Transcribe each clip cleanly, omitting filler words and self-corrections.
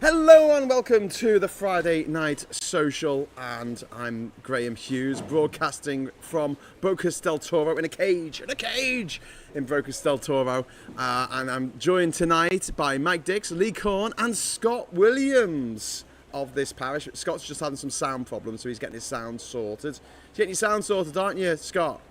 Hello and welcome to the Friday Night Social, and I'm Graham Hughes, broadcasting from Bocas del Toro in a cage in Bocas del Toro, and I'm joined tonight by Mike Dix, Lee Corn and Scott Williams of this parish. Scott's just having some sound problems, so he's getting his sound sorted. You're getting your sound sorted, aren't you, Scott?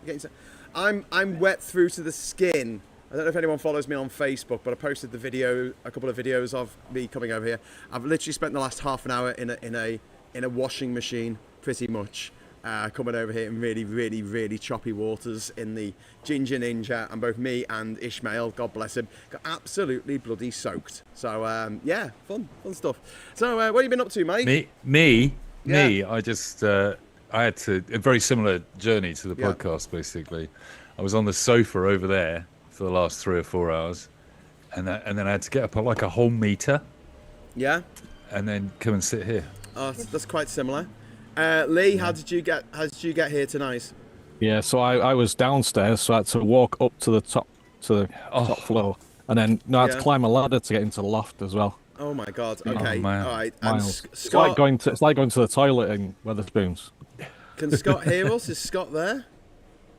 I'm wet through to the skin. I don't know if anyone follows me on Facebook, but I posted a couple of videos of me coming over here. I've literally spent the last half an hour in a washing machine, pretty much, coming over here in really choppy waters in the Jinja Ninja, and both me and Ishmael, God bless him, got absolutely bloody soaked. So yeah, fun stuff. So what have you been up to, mate? Me. I just I had a very similar journey to the podcast. Basically, I was on the sofa over there for the last 3 or 4 hours, and then I had to get up at like a whole meter. Yeah. And then come and sit here. Oh, that's quite similar. Lee, how did you get here tonight? Yeah, so I was downstairs, so I had to walk up to the top top floor, and then I had to climb a ladder to get into the loft as well. Oh my God! Okay, all right. And Scott, it's like going to the toilet in Wetherspoons. Can Scott hear us? Is Scott there?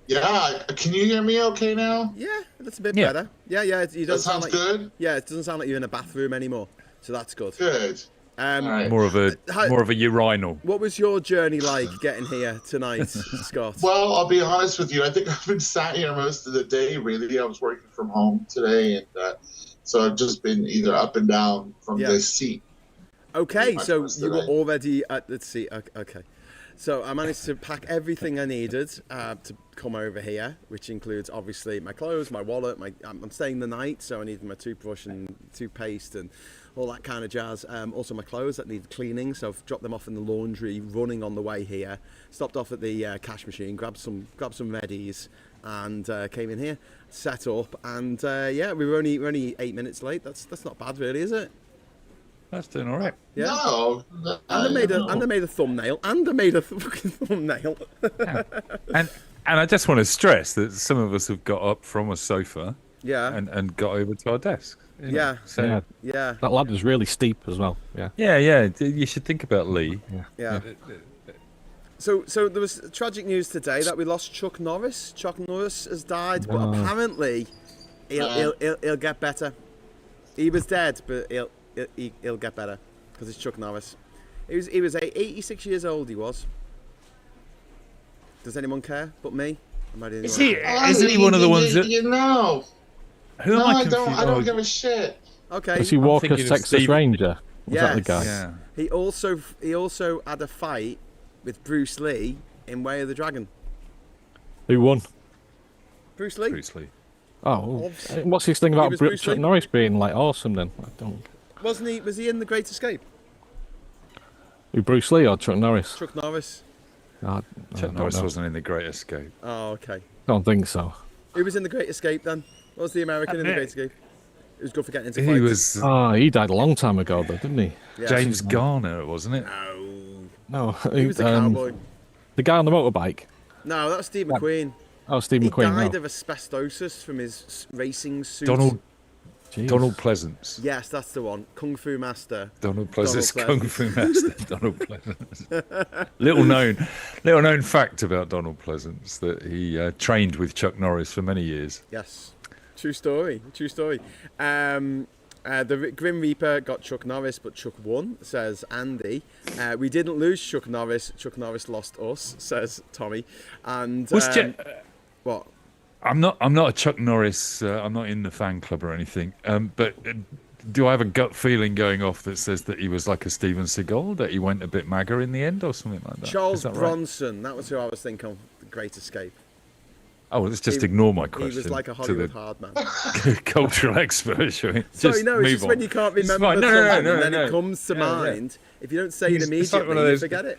Yeah, can you hear me okay now? Yeah, that's a bit better. Yeah. You don't that sounds like, good. Yeah, it doesn't sound like you're in a bathroom anymore, so that's good. Good. Right. More of a urinal. What was your journey like getting here tonight, Scott? Well, I'll be honest with you. I think I've been sat here most of the day. Really, I was working from home today, and so I've just been either up and down from this seat. Okay, so you were already at the seat. Okay. So I managed to pack everything I needed to come over here, which includes obviously my clothes, my wallet. I'm staying the night, so I needed my toothbrush and toothpaste and all that kind of jazz. Also my clothes that need cleaning, so I've dropped them off in the laundry, running on the way here. Stopped off at the cash machine, grabbed some Reddies, and came in here, set up, and we're only 8 minutes late. That's not bad, really, is it? That's doing all right. Yeah. No. And I made a thumbnail. Fucking thumbnail. Yeah. And I just want to stress that some of us have got up from a sofa. Yeah. And got over to our desk. Yeah. So, yeah. That ladder's really steep as well. Yeah. Yeah. You should think about Lee. Yeah. So there was tragic news today that we lost Chuck Norris. Chuck Norris has died, but apparently he'll get better. He was dead, but he'll get better because it's Chuck Norris. He was 86 years old. He was. Does anyone care but me? Isn't he one of the ones that? Who am I confused? I don't give a shit. Okay. Was he Walker's Texas Ranger? Was that the guy? Yeah. He also had a fight with Bruce Lee in Way of the Dragon. Who won? Bruce Lee. Bruce Lee. Oh, what's this thing about Chuck Norris being like awesome then? I don't. Wasn't he? Was he in The Great Escape? Who, Bruce Lee or Chuck Norris? Chuck Norris. Chuck Norris wasn't in The Great Escape. Oh, okay. Don't think so. Who was in The Great Escape then? What was the American in The Great Escape? It was good for getting into He fights. was. He died a long time ago, though, didn't he? Yeah. James Garner, wasn't it? No. No, He was a cowboy. The guy on the motorbike. No, that was Steve McQueen. Oh, Steve McQueen. He died of asbestosis from his racing suit. Donald Pleasance. Yes, that's the one. Kung Fu Master. Donald Pleasance, Kung Fu Master. Donald Pleasance. little known fact about Donald Pleasance that he trained with Chuck Norris for many years. Yes, true story. The Grim Reaper got Chuck Norris, but Chuck won, says Andy. We didn't lose Chuck Norris. Chuck Norris lost us, says Tommy. And what? I'm not a Chuck Norris. I'm not in the fan club or anything. But do I have a gut feeling going off that says that he was like a Steven Seagal, that he went a bit MAGA in the end or something like that? Charles Bronson. That was who I was thinking of. The Great Escape. Oh, let's just ignore my question. He was like a Hollywood hard man. Cultural expert, shall we? Sorry, no, it's just when you can't remember something and then it comes to mind. If you don't say it immediately, you forget it.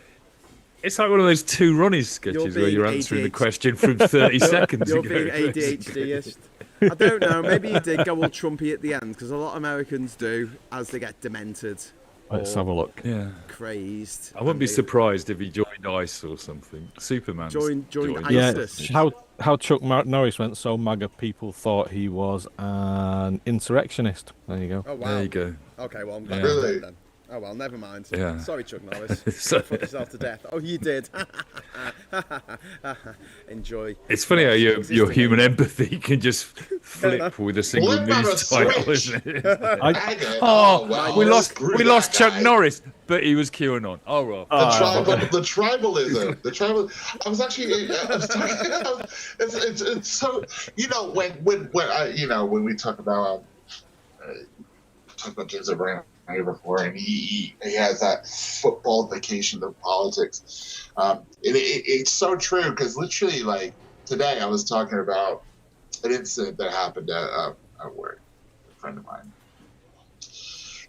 It's like one of those Two Ronnies sketches where you're answering the question from 30 seconds ago. You're being ADHD-ist. I don't know, maybe he did go all Trumpy at the end, because a lot of Americans do, as they get demented. Let's have a look. Yeah. Crazed. I wouldn't be surprised if he joined ICE or something. Superman. Joined ISIS. Yeah, how Chuck Norris went so MAGA, people thought he was an insurrectionist. There you go. Oh, wow. There you go. Okay, well, I'm glad really? then. Oh well, never mind. Yeah. Sorry, Chuck Norris. So- You fucked yourself to death. Oh, you did. Enjoy. It's funny how your Existing human age. empathy can just flip with a single Flip on a news title, switch. isn't it? Oh, wow, we let's screw we that lost Chuck guy. Norris, but he was QAnon. Oh, well. The tribalism, the tribal. I was actually, I was talking. It's so, you know, when we talk about James O'Brien before, and he has that football vacation of politics. It's so true, because literally, like today, I was talking about an incident that happened at work, a friend of mine,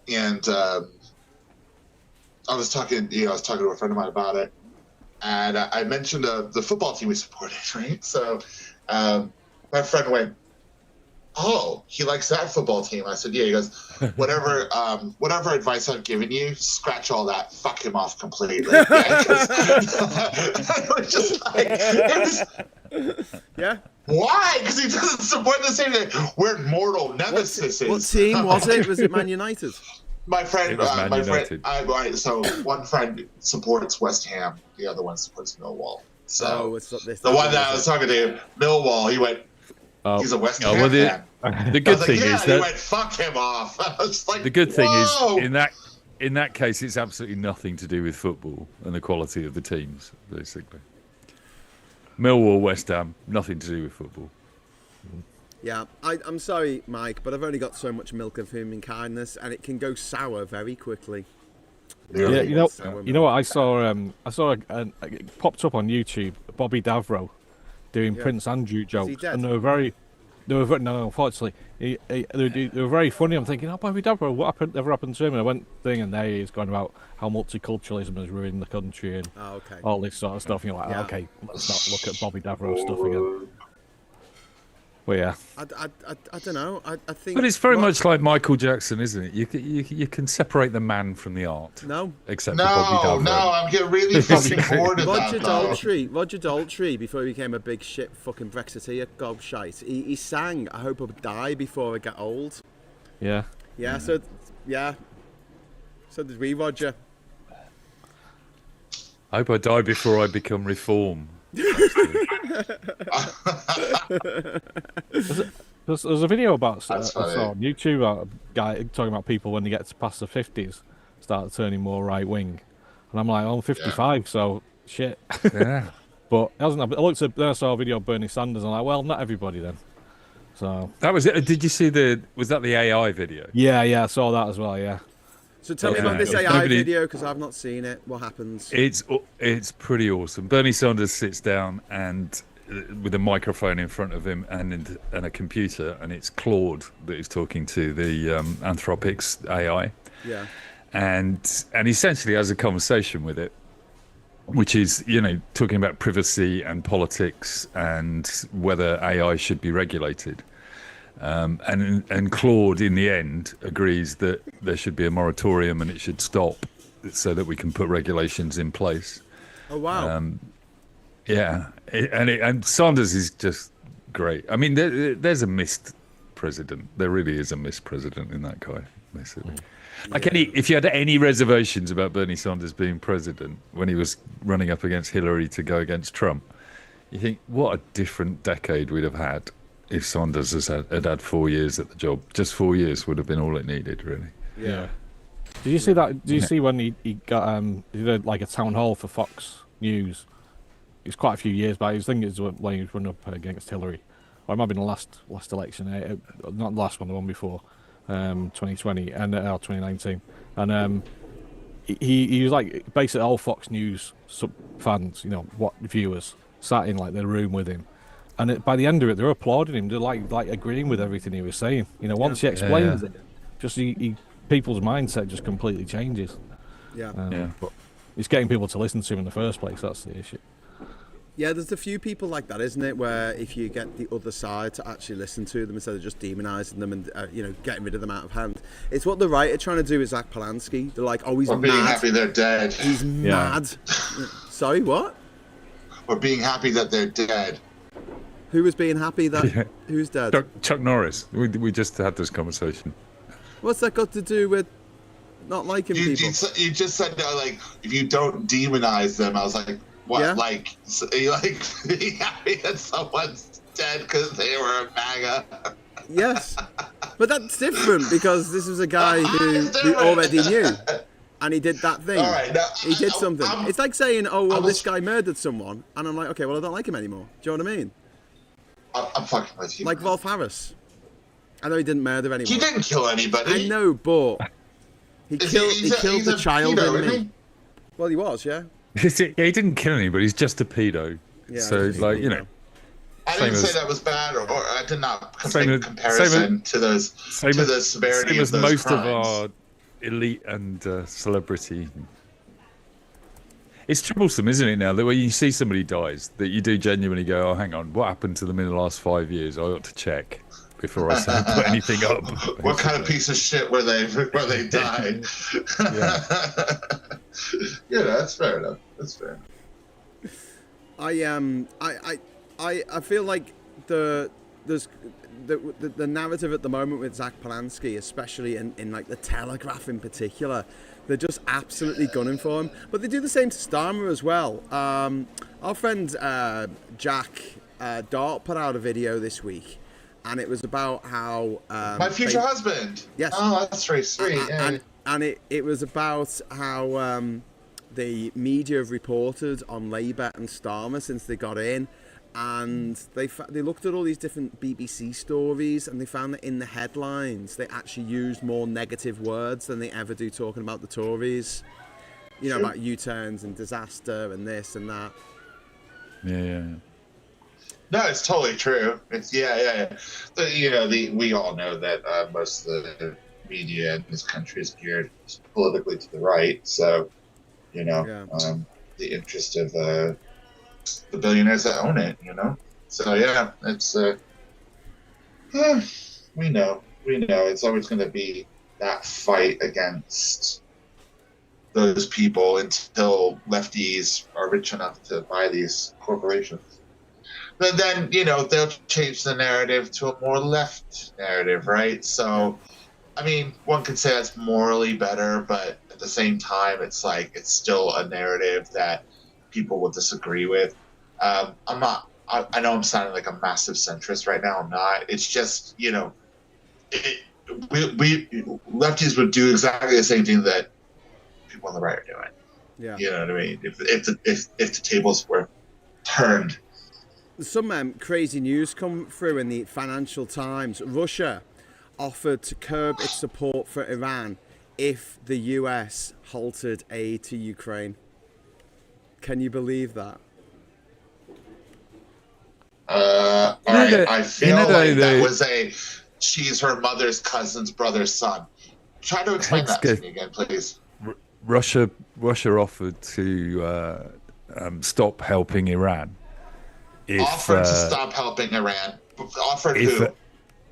and I was talking to a friend of mine about it, and I mentioned the football team we supported, right? So my friend went, "Oh, he likes that football team." I said, "Yeah." He goes, "Whatever advice I've given you, scratch all that. Fuck him off completely." Yeah, 'cause it was just like, Yeah. why? Because he doesn't support the same thing. We're mortal nemesis. What team was it? Was it Man United? My friend, It was Man United. so one friend supports West Ham, the other one supports Millwall. So it's not this. the one that I was talking to, Millwall, he went, he's a West Ham fan. The I good was like, thing yeah, is he that went, fuck him off. I was like, the good thing whoa. is in that case, it's absolutely nothing to do with football and the quality of the teams, basically. Millwall, West Ham, nothing to do with football. Yeah, I'm sorry, Mike, but I've only got so much milk of human kindness, and it can go sour very quickly. Yeah, you know what I saw? It popped up on YouTube. Bobby Davro doing Prince Andrew jokes, dead? and they were very no, unfortunately, they were very funny. I'm thinking, oh, Bobby Davro, what ever happened to him? And I went thing, and there he's going about how multiculturalism has ruined the country and all this sort of stuff. And you're like, okay, let's not look at Bobby Davro stuff again. Well, yeah. I don't know. I think. But it's very much like Michael Jackson, isn't it? You can separate the man from the art. No. Except for Bobby Davro. No, I'm getting really fucking bored of Roger that. Roger Daltrey, before he became a big shit fucking Brexiteer gobshite, he sang "I Hope I Die Before I Get Old." Yeah. Yeah. So did we, Roger. I hope I die before I become reform. There's a video about I That's saw funny. on YouTube a guy talking about people when they get past the 50s start turning more right wing, and I'm like, I'm 55, so shit. Yeah. But it hasn't. I looked at, then I saw a video of Bernie Sanders, and I'm like, well, not everybody then. So That was it. Did you see was that the AI video? yeah, I saw that as well. Yeah. So tell me about this Yeah. AI Nobody- video, because I've not seen it. What happens? It's pretty awesome. Bernie Sanders sits down and with a microphone in front of him and a computer, and it's Claude that he's talking to, the Anthropic's AI, Yeah. and essentially has a conversation with it, which is talking about privacy and politics and whether AI should be regulated. And Claude, in the end, agrees that there should be a moratorium and it should stop, so that we can put regulations in place. Oh wow. Yeah, and Sanders is just great. I mean, there's a missed president. There really is a missed president in that guy, basically. Like if you had any reservations about Bernie Sanders being president when he was running up against Hillary to go against Trump, you think, what a different decade we'd have had if Sanders had had 4 years at the job. Just 4 years would have been all it needed, really. Yeah. Did you see that? Did you see when he got he did like a town hall for Fox News? It was quite a few years back. I think it was when he was running up against Hillary, or it might have been the last election, not the last one, the one before, 2020 and 2019. And he was like basically all Fox News fans, what viewers sat in like their room with him, and by the end of it, they were applauding him. They're like agreeing with everything he was saying. Once he explains it, just people's mindset just completely changes. Yeah. But it's getting people to listen to him in the first place. That's the issue. Yeah, there's a few people like that, isn't it? Where if you get the other side to actually listen to them instead of just demonising them and getting rid of them out of hand, it's what the right are trying to do with Zach Polanski. They're like, oh, he's Or mad. being happy they're dead. He's mad. Sorry, what? Or being happy that they're dead. Who was being happy that who's dead? Chuck Norris. We just had this conversation. What's that got to do with not liking You people. you just said that, like, if you don't demonize them. I was like, what? Yeah. Like, so, you like be happy that someone's dead because they were a MAGA? Yes, but that's different because this was a guy who It's we different. already knew, and he did that thing. All right, now, He did something. It's like saying, "Oh well, I was- this guy murdered someone," and I'm like, "Okay, well, I don't like him anymore." Do you know what I mean? I'm fucking with you. Like Rolf Harris. I know he didn't murder anyone. He didn't kill anybody. I know, but he killed He's the a child pedo, in isn't me. he? Well, he was, yeah. Yeah, he didn't kill anybody. He's just a pedo. Yeah, So, he's a like, you pedo. know, I Same didn't say as- that was bad, or I did not Same make as- comparison to those same to as- the severity same of as those most crimes. of our elite and celebrity. It's troublesome, isn't it, now, that when you see somebody dies, that you do genuinely go, oh, hang on, what happened to them in the last 5 years? I ought to check before I say put anything up. What kind of piece of shit were they died? Yeah. Yeah, that's fair enough. That's fair. I feel like the narrative at the moment with Zach Polanski, especially in like the Telegraph in particular, they're just absolutely gunning for him. But they do the same to Starmer as well. Our friend Jack Dart put out a video this week, and it was about how My future husband. Yes. Oh, that's very sweet. Yeah. and it was about how the media have reported on Labour and Starmer since they got in, and they looked at all these different BBC stories, and they found that in the headlines they actually used more negative words than they ever do talking about the Tories. You know, Sure. about U-turns and disaster and this and that. Yeah. No, it's totally true. It's yeah. We all know that most of the media in this country is geared politically to the right. So, Yeah. The interest of the billionaires that own it. So yeah, it's we know it's always going to be that fight against those people until lefties are rich enough to buy these corporations. But then, they'll change the narrative to a more left narrative, right? So, I mean, one could say that's morally better, but at the same time, it's like, it's still a narrative that people will disagree with. I know I'm sounding like a massive centrist right now. I'm not. It's just, we lefties would do exactly the same thing that people on the right are doing. Yeah. You know what I mean? If the tables were turned. Some crazy news come through in the Financial Times. Russia offered to curb its support for Iran if the US halted aid to Ukraine. Can you believe that? All right. that- I feel you know like that that was she's her mother's cousin's brother's son. Try to explain that to me again, please. Russia offered to stop helping Iran. Offered to stop helping Iran. Offered who?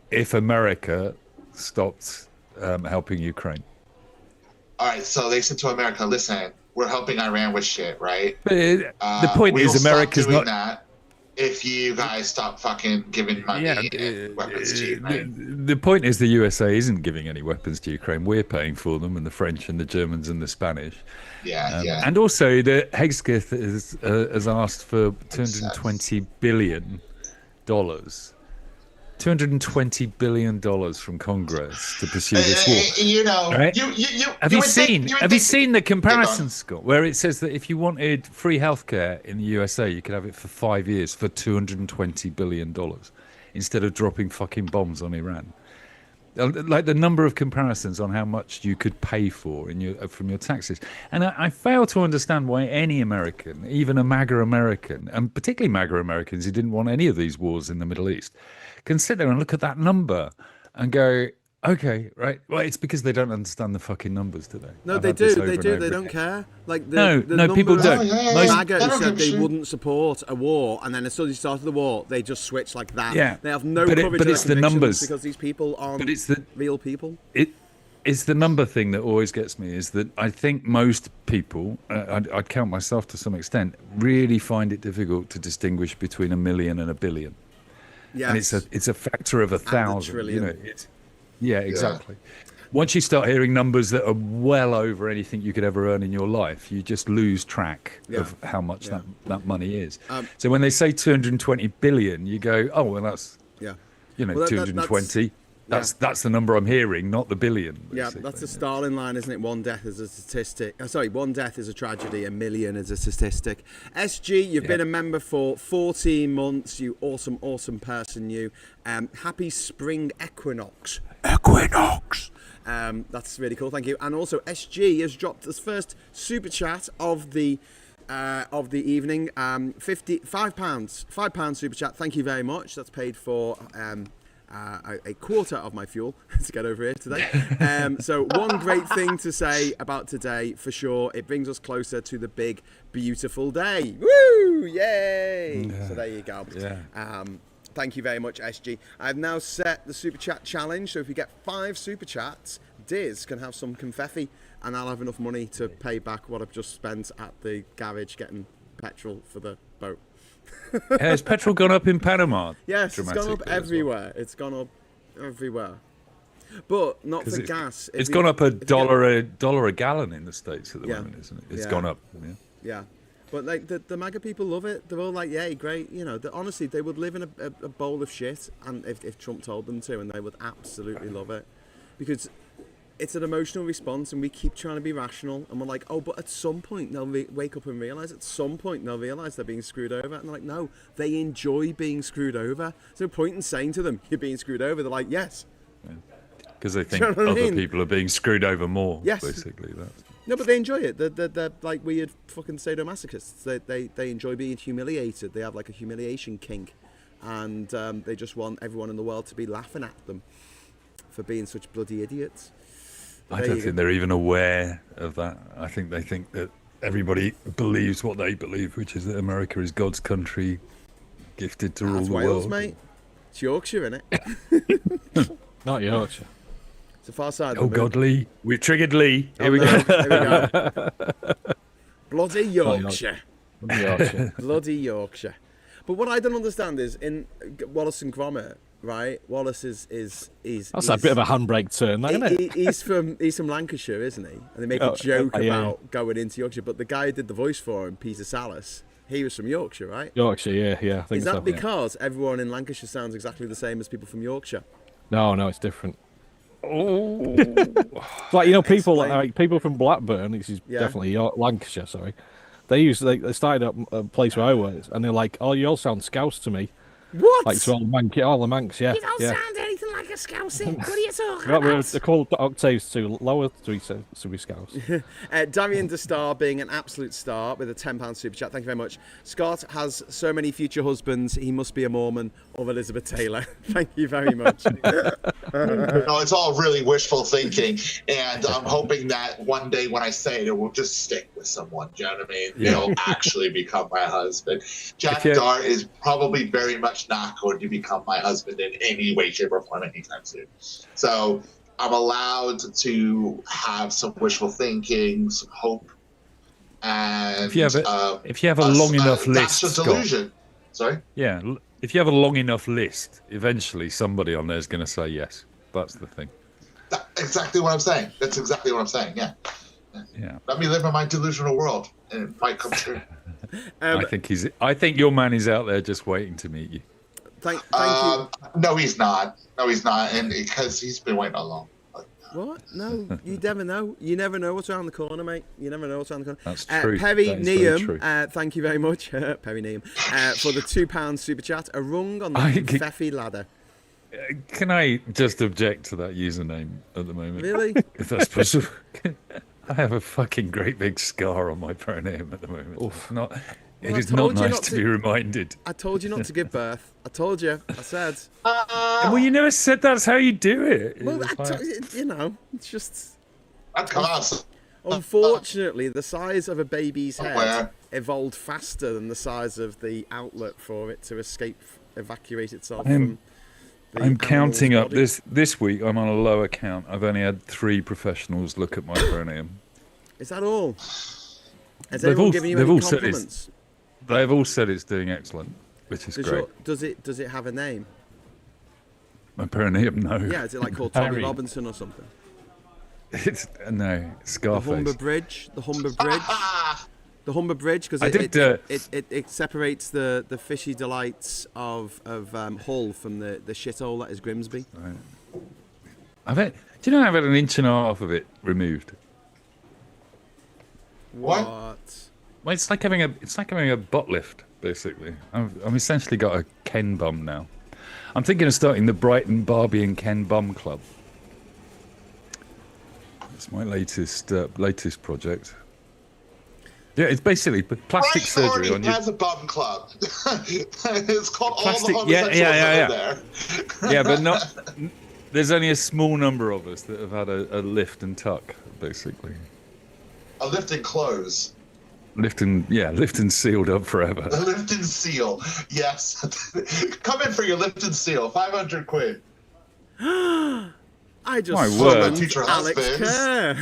If America stopped helping Ukraine. All right, so they said to America, listen, we're helping Iran with shit, right? But the point we'll is, America's stop doing not. that if you guys stop fucking giving money and weapons to Ukraine. The point is, the USA isn't giving any weapons to Ukraine. We're paying for them, and the French and the Germans and the Spanish. Yeah. And also, the Hegskith has asked for $220 billion. $220 billion from Congress to pursue this war. Right? Have you seen the comparison, Scott, where it says that if you wanted free healthcare in the USA, you could have it for 5 years for $220 billion instead of dropping fucking bombs on Iran? Like the number of comparisons on how much you could pay for from your taxes. And I fail to understand why any American, even a MAGA American, and particularly MAGA Americans who didn't want any of these wars in the Middle East, can sit there and look at that number and go, okay, right. Well, it's because they don't understand the fucking numbers, do they? No, I've they had this do. over They and do. over They don't again. care. Like No, people number don't. of Most- MAGA They don't said give a they shit. wouldn't support a war, and then as soon as you started the war, they just switched like that. Yeah, They have no but coverage but of it's their the convictions numbers. because these people aren't But it's the real people. It's the number thing that always gets me, is that I think most people, I'd count myself to some extent, really find it difficult to distinguish between a million and a billion. Yes. And it's a factor of 1,000. trillion. Exactly. once you start hearing numbers that are well over anything you could ever earn in your life, you just lose track of how much that money is. So when they say 220 billion, you go, oh, well, that's, you know, 220. That's the number I'm hearing, not the billion. Yeah, that's the Stalin line, isn't it? One death is a statistic. One death is a tragedy. 1 million is a statistic. SG, you've been a member for 14 months. You awesome, awesome person, you. Happy spring equinox. That's really cool. Thank you. And also, SG has dropped his first super chat of the evening. £5 super chat. Thank you very much. That's paid for. A quarter of my fuel to get over here today. So one great thing to say about today, for sure, it brings us closer to the big, beautiful day. Woo! Yay! So there you go. Thank you very much, SG. I've now set the super chat challenge. So if we get 5 super chats, Diz can have some confetti, and I'll have enough money to pay back what I've just spent at the garage getting petrol for the boat. Has petrol gone up in Panama? Yes, it's gone up everywhere. Well. It's gone up everywhere, but not for gas. It's gone up $1 a gallon in the States at the moment, isn't it? It's gone up. Yeah, but like the MAGA people love it. They're all like, "Yay, great!" You know, honestly, they would live in a bowl of shit, and if Trump told them to, and they would absolutely love it, because it's an emotional response, and we keep trying to be rational, and we're like, oh, but at some point they'll wake up and realise. At some point they'll realise they're being screwed over, and they're like, no, they enjoy being screwed over. There's no point in saying to them, you're being screwed over. They're like, yes. Because they think other people are being screwed over more. Yes. Basically, no, but they enjoy it. They're like weird fucking sadomasochists. They enjoy being humiliated. They have like a humiliation kink, and they just want everyone in the world to be laughing at them for being such bloody idiots. I don't think they're even aware of that. I think they think that everybody believes what they believe, which is that America is God's country, gifted to rule the Wales, world. Mate. It's Yorkshire, isn't it? Not Yorkshire. It's the far side. Oh God, Lee! We've triggered Lee. Here we go. Here we go. Bloody Yorkshire. Bloody Yorkshire. But what I don't understand is in Wallace and Gromit. Right, Wallace is that's a bit of a handbrake turn, isn't it? He's from Lancashire, isn't he? And they make a joke about going into Yorkshire. But the guy who did the voice for him, Peter Salas, he was from Yorkshire, right? Yorkshire, yeah. I think is that because everyone in Lancashire sounds exactly the same as people from Yorkshire? No, it's different. Oh, like people from Blackburn, this is definitely Lancashire. Sorry, they started up a place where I was, and they're like, "Oh, you all sound Scouse to me." What? Like to all the Manx, yeah. You don't sound anything like a Scousey. What are you talking about? They're called octaves too lower to be Scouse. Darian De Star being an absolute star with a £10 super chat. Thank you very much. Scott has so many future husbands. He must be a Mormon of Elizabeth Taylor. Thank you very much. No, it's all really wishful thinking, and I'm hoping that one day when I say it will just stick with someone. Do you know what I mean? They'll actually become my husband. Jack Dart is probably very much not going to become my husband in any way, shape, or form anytime soon. So I'm allowed to have some wishful thinking, some hope, and if you have a long enough list, that's a delusion. Sorry. Yeah, if you have a long enough list, eventually somebody on there is going to say yes. That's the thing. That's exactly what I'm saying. That's exactly what I'm saying. Yeah. Let me live in my delusional world, and it might come true. I think your man is out there just waiting to meet you. Thank you. No, he's not. And because he's been waiting a long. What? No, you never know. You never know what's around the corner, mate. You never know what's around the corner. That's true. Perry Neum, thank you very much, Perry Neum, for the £2 super chat. A rung on the Feffy ladder. Can I just object to that username at the moment? Really? If that's possible. I have a fucking great big scar on my perineum at the moment. Oof. It is not nice to be reminded. I told you not to give birth. I told you. I said. Well, you never said that's how you do it. Well, it's just. That's unfortunately, the size of a baby's head evolved faster than the size of the outlet for it to evacuate itself from. I'm counting up this week. I'm on a lower count. I've only had 3 professionals look at my perineum. Is that all? Has anyone given you any compliments? They've all said it's doing excellent, which is great. Does it have a name? My perineum, no. Yeah, is it like called Tommy Robinson or something? It's no Scarface. The Humber Bridge. The Humber Bridge, because it separates the fishy delights of Hull from the shithole that is Grimsby. Right. Do you know I've had an inch and a half of it removed? What? Well, it's like having a butt lift, basically. I've essentially got a Ken bum now. I'm thinking of starting the Brighton Barbie and Ken Bum Club. It's my latest project. Yeah, it's basically plastic surgery on you. Has a bum club. It's called Plastic, all the homosexuals there. Yeah, but not. There's only a small number of us that have had a lift and tuck, basically. A lift and close. Lift and sealed up forever. A lift and seal. Yes. Come in for your lift and seal. 500 quid. I just My saw word. Future Alex husbands. Kerr.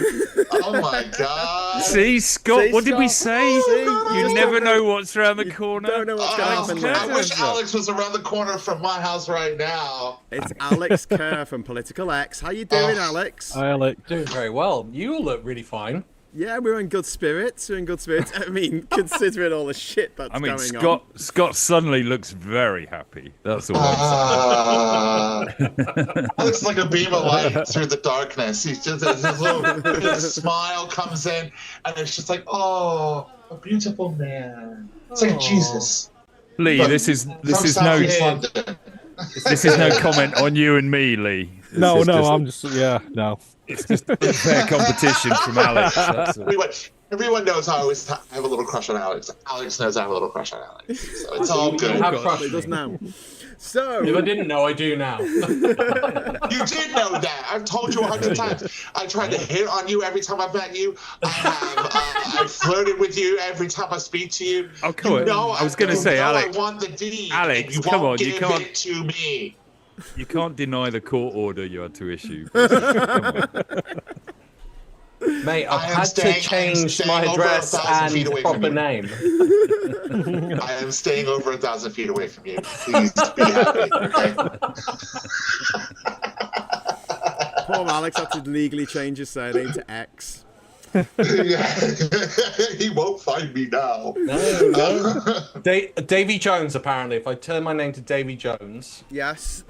Oh my god. See, Scott, See, what did we Scott? say? See, You never know what's around the corner. Don't know what's going to happen I wish next. Alex was around the corner from my house right now. It's Alex Kerr from Political X. How you doing, Alex? Hi, Alex. Doing very well. You look really fine. Yeah, we're in good spirits. I mean, considering all the shit that's going on. Scott suddenly looks very happy. That's all. Looks like a beam of light through the darkness. He's just his little his smile comes in, and it's just like, oh, a beautiful man. It's like Jesus. Lee, But this is from no Southeast London. this is no comment on you and me, Lee. No, I'm no. It's just unfair competition from Alex. That's all. Everyone knows I always have a little crush on Alex. Alex knows I have a little crush on Alex. So it's all good. have But crushed it does me. now. So, If I didn't know, I do now. You did know that. I've told you 100 times. I tried to hit on you every time I've met you. I've flirted with you every time I speak to you. Oh, come on. I was going to say, Alex. I want the D. Alex, and you come won't on, you give can't- it to me. You can't deny the court order you had to issue. Come on. Mate, I've I am had staying- to change staying my over address 1,000 feet and away from proper you. name. I am staying over 1,000 feet away from you. Please be happy, okay? poor Alex had to legally change his surname to X. Yeah. He won't find me now. No. Davy Jones, apparently. If I turn my name to Davy Jones, Yes.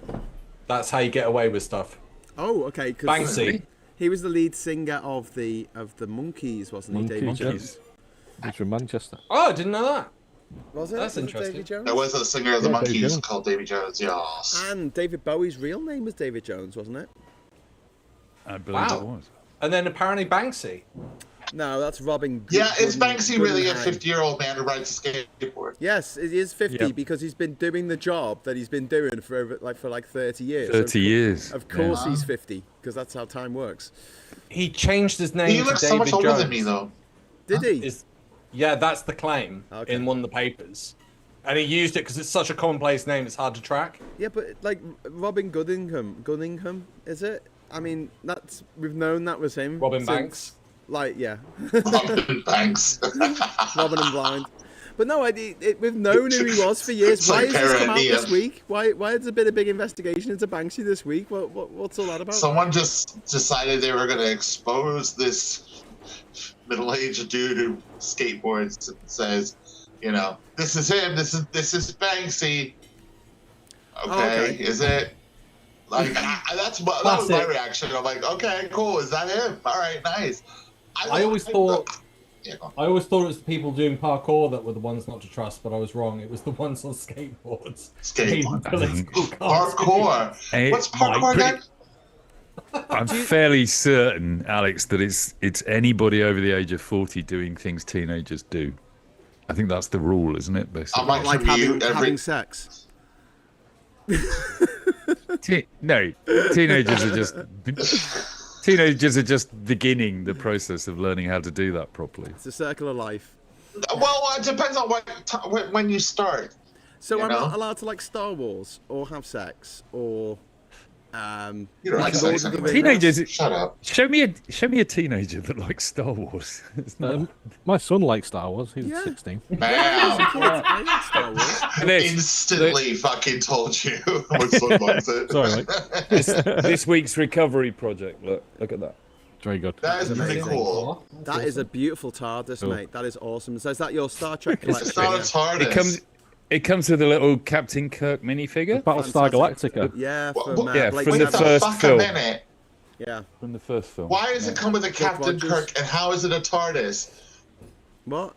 that's how you get away with stuff. Oh, okay. 'Cause Banksy. he was the lead singer of the Monkees, wasn't he? Davy Monkees, yeah. Jones. He's from Manchester. Oh, I didn't know that. Was it? That's Was it interesting. Davy Jones? There was a singer of the Yeah, Davy Monkees Jones. called Davy Jones, yes. And David Bowie's real name was David Jones, wasn't it? I believe Wow. it was. And then apparently Banksy. No, that's Robin. Yeah, is Banksy really a Guggenheim. 50-year-old man who rides a skateboard? Yes, it is 50 Yep. because he's been doing the job that he's been doing for over, for 30 years. 30 years. Of course he's 50 because that's how time works. He changed his name He to looks David so much older Jones. than me, though. Did he? Yeah, that's the claim Okay. in one of the papers. And he used it because it's such a commonplace name, it's hard to track. Yeah, but like Robin Gunningham, is it? I mean, we've known that was him. Robin since, Banks. Like, yeah, Robin Banks. Robin and Blind. But no, we've known who he was for years. It's Why like has this come out parody this of- week? Why has there been a big investigation into Banksy this week? What's all that about? Someone just decided they were going to expose this middle-aged dude who skateboards and says, you know, this is him. This is Banksy. Okay, okay. is it? Like that was my Classic. reaction. I'm like, okay, cool. Is that him? All right, nice. I always thought Yeah, go on. I always thought it was the people doing parkour that were the ones not to trust, but I was wrong. It was the ones on skateboards. Skateboard. Political cartoons. Parkour. Hey, What's parkour again? I'm fairly certain, Alex, that it's anybody over the age of 40 doing things teenagers do. I think that's the rule, isn't it? Basically. I'm like, Like commute having sex. No, teenagers are just beginning the process of learning how to do that properly. It's a circle of life. Well, it depends on when you start. So You I'm know? not allowed to like Star Wars or have sex or You don't like like Lord sex of the anyway. Rings. Teenagers, Shut up. show me a teenager that likes Star Wars. It's not- My son likes Star Wars. He's Yeah. 16. Bam. I like Star Wars. This- Instantly fucking told you. My son likes it. Sorry, mate. this week's recovery project. Look at that. Very good. That is pretty amazing. cool. That is a beautiful TARDIS, Cool. mate. That is awesome. So is that your Star Trek collection? It's not a TARDIS. It comes with a little Captain Kirk minifigure Battlestar Galactica. Yeah, What- from yeah, Blake from Wait the the Seven. first fuck film. a minute. Yeah. from the first film. Why does it come with a Captain Rogers. Kirk, and how is it a TARDIS? What?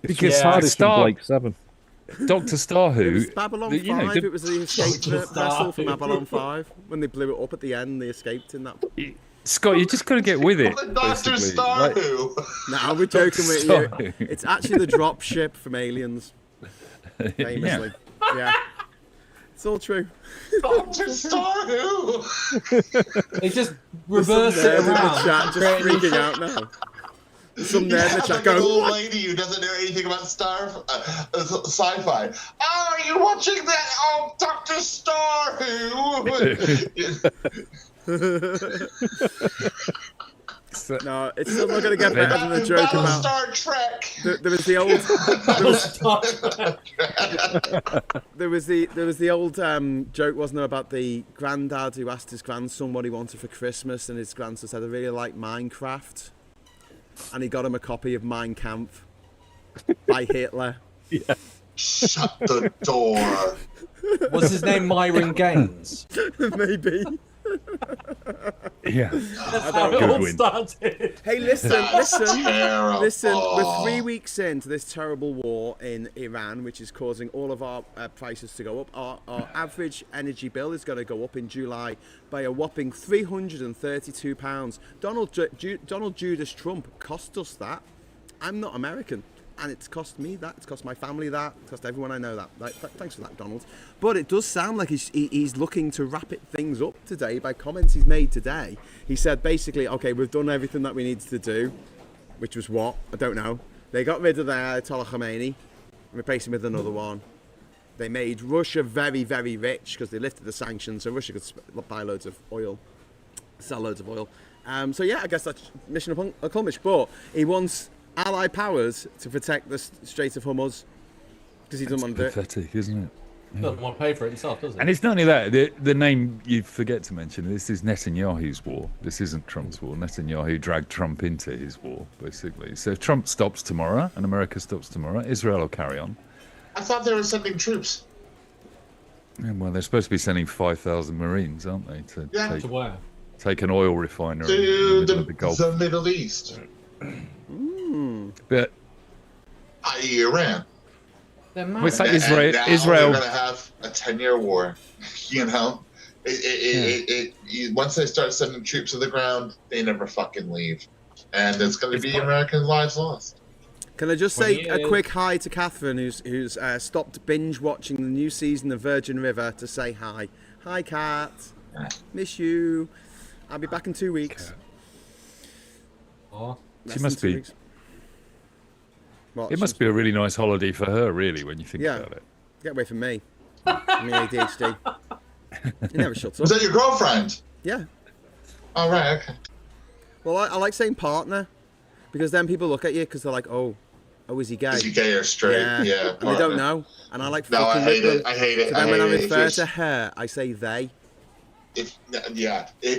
Because Yeah, TARDIS Star- from Blake 7. Doctor Star It Who? was Babylon 5. you know, It was the escape Doctor vessel from Star. Babylon 5. When they blew it up at the end, they escaped in that. Scott, you just got to get with it. Doctor basically. Star Like- Who. Nah, we're joking with Sorry. you. It's actually the drop ship from Aliens. Famously. Yeah. It's all true. Doctor Star Who. They just There's some reverse it nerd in the around. chat just create a new freaking out now. There's some nerd in the Yeah, chat like an old going, lady who doesn't know anything about sci-fi. Oh, are you watching that? Oh, Doctor Star Who. no, it's still not going to get better than the joke about. Star Trek. There was the old. There was the old joke, wasn't there, about the granddad who asked his grandson what he wanted for Christmas, and his grandson said, "I really like Minecraft," and he got him a copy of Mein Kampf by Hitler. Shut the door. Was his name Myron Gaines? Maybe. Yeah. That's how it Good all win. started. Hey, listen. Terrible. Listen, we're 3 weeks into this terrible war in Iran, which is causing all of our prices to go up. Our average energy bill is going to go up in July by a whopping £332. Donald Judas Trump cost us that. I'm not American, and it's cost me that. It's cost my family that. It's cost everyone I know that. Thanks for that, Donald. But it does sound like he's looking to wrap things up today by comments he's made today. He said basically, okay, we've done everything that we needed to do, which was what? I don't know. They got rid of the Ayatollah Khomeini and replaced him with another one. They made Russia very, very rich because they lifted the sanctions, so Russia could buy loads of oil, sell loads of oil. So yeah, I guess that's mission accomplished. But he wants Allied powers to protect the Strait of Hormuz because he doesn't want to do it. Pathetic, isn't it? Doesn't want to pay for it himself, does he? And it's not only that, the name you forget to mention, this is Netanyahu's war. This isn't Trump's war. Netanyahu dragged Trump into his war, basically. So if Trump stops tomorrow and America stops tomorrow, Israel will carry on. I thought they were sending troops. And, well, they're supposed to be sending 5,000 Marines, aren't they, to Yeah. To where? take an oil refinery in To the middle of the Gulf. the Middle East. But I.e. Iran. They're well, it's like mad. Israel. Now Israel. We're going to have a 10-year war. You know? Once they start sending troops to the ground, they never fucking leave. And it's going to be American lives lost. Can I just say 20 a years. quick hi to Catherine, who's stopped binge watching the new season of Virgin River to say hi. Hi, Kat. Miss you. I'll be back in 2 weeks. Oh, Less She than must 2 be- weeks. What, It must be a really nice holiday for her, really, when you think Yeah. about it. Get away from me. Me ADHD. He never shuts Was up. that your girlfriend? Yeah. All right, okay. Well, I like saying partner because then people look at you because they're like, oh, is he gay? Is he gay or straight? Yeah. And they partner. don't know. And I like No, I fucking hate with it. them. I hate it. So I then when I hate it. refer Just- to her, I say they.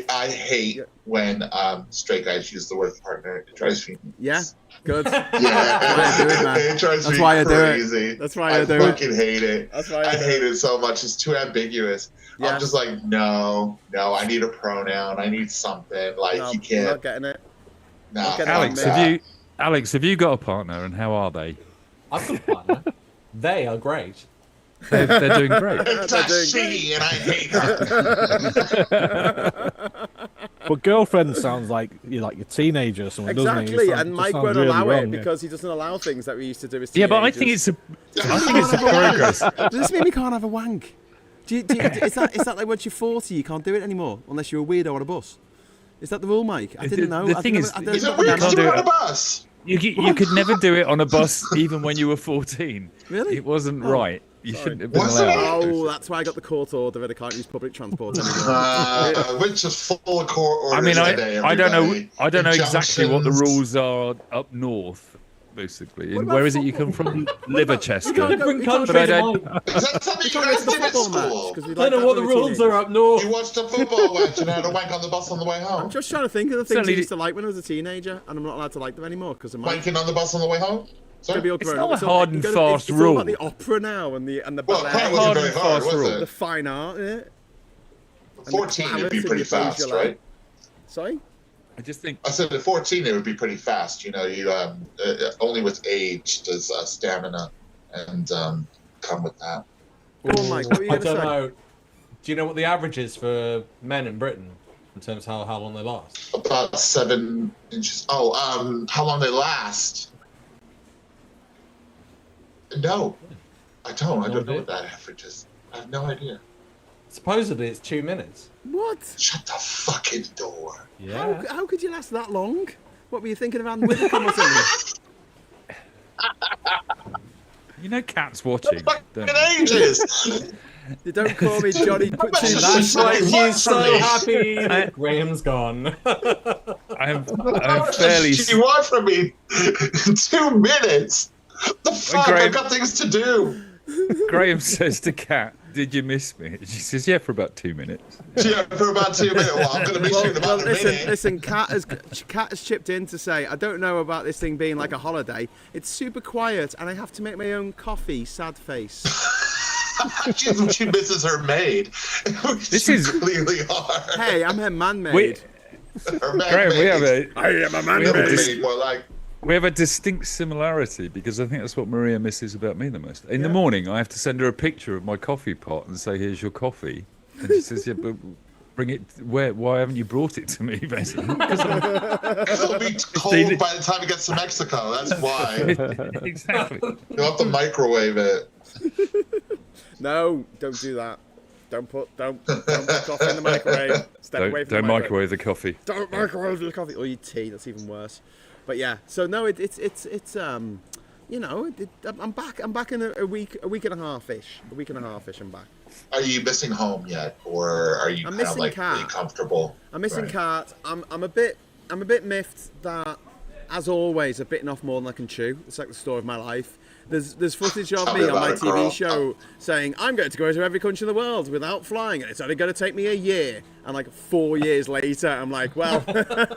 I hate when straight guys use the word partner. It drives me. Yeah, good. Yeah, why I do it, man. it drives That's me why I do it. crazy. That's why I do it. fucking hate it. That's why I I do hate it so much. It's too ambiguous. Yeah. I'm just like, no, I need a pronoun. I need something. Like No, you you're not can't. getting it. Nah, get fuck Alex, that. have you got a partner, and how are they? I've got a partner. They are great. They're doing great. It's They're a doing she, and I hate her. But girlfriend sounds like you're like a teenager or something, doesn't it? Exactly, It sounds- and it Mike sounds won't really allow wrong, it yeah. because he doesn't allow things that we used to do as Yeah, but I think teenagers. it's a progress. Does this mean we can't have a wank? Is that like once you're 40 you can't do it anymore unless you're a weirdo on a bus? Is that the rule, Mike? I didn't know. The I thing didn't is- know- I Is didn't it know weird that. to do do it. on a bus? You could never do it on a bus, even when you were 14. Really? It wasn't right. You shouldn't have been Wasn't allowed. Oh, that's why I got the court order that I can't use public transport anymore. Which is full of court orders I mean, today, I don't know. everybody. I don't know exactly what the Injunctions. rules are up north, basically. What And about where is it you football? come from? Liverchester. Different country But I to don't- mine. Is that something you Can't guys go to did at football match school? because we I like don't know that what the when we were rules are teenagers. up north. You watched a football match and had to wank on the bus on the way home. I'm just trying to think of the things I Certainly- used to like when I was a teenager, and I'm not allowed to like them anymore because of my. Wanking on the bus on the way home? Sorry? Maybe all It's grown not up. a all- hard you and gotta- fast it's all about rule. the opera now and the Well, ballet, that hard wasn't very and hard, fast was rule. the it? fine art. Yeah. 14 would be balance and pretty your fast, Beaujolais. right? Sorry. I just think I said at 14 it would be pretty fast. You know, you only with age does stamina and come with that. Go on, Mike. What were you I going to don't say? know. Do you know what the average is for men in Britain in terms of how long they last? About 7 inches. Oh, how long they last? No, I don't. I don't know what that average is. I have no idea. Supposedly it's 2 minutes. What? Shut the fucking door. How could you last that long? What were you thinking of Anne Widdecombe or something? you know cats watching. Fucking Don't you? ages. You don't call me Johnny. Put two That's lads why like she's so happy that Graham's gone. I'm How fairly. much do you want from me? 2 minutes. The fuck? Graham- I've got things to do. Graham says to Kat, "Did you miss me?" She says, "Yeah, for about 2 minutes." Yeah, for about 2 minutes. Well, I'm going to miss you in about a minute. listen. Kat has chipped in to say, I don't know about this thing being like a holiday. It's super quiet, and I have to make my own coffee. Sad face. she misses her maid. This She is- clearly are. Hey, I'm her man-made. We, Her maid Graham, we have a I am a we have a Her dis- maid, more like. we have a distinct similarity because I think that's what Maria misses about me the most. In the morning, I have to send her a picture of my coffee pot and say, "Here's your coffee," and she says, "Yeah, but bring it. Where? Why haven't you brought it to me?" Basically, It'll be cold by the time it gets to Mexico. That's why. exactly. You'll have to microwave it. No, don't do that. Don't put coffee in the microwave. Step away from Don't the microwave the coffee. Don't microwave your coffee or your tea. That's even worse. But yeah, so no, it's you know, I'm back. I'm back in a week and a half ish. I'm back. Are you missing home yet, or are you I'm kind of missing like Kat. really comfortable? I'm missing Right. Kat. I'm a bit miffed that, as always, I've bitten off more than I can chew. It's like the story of my life. There's footage of Tell me me on about my it, girl. TV show saying I'm going to go to every country in the world without flying, and it's only going to take me a year. And like 4 years later, I'm like, well,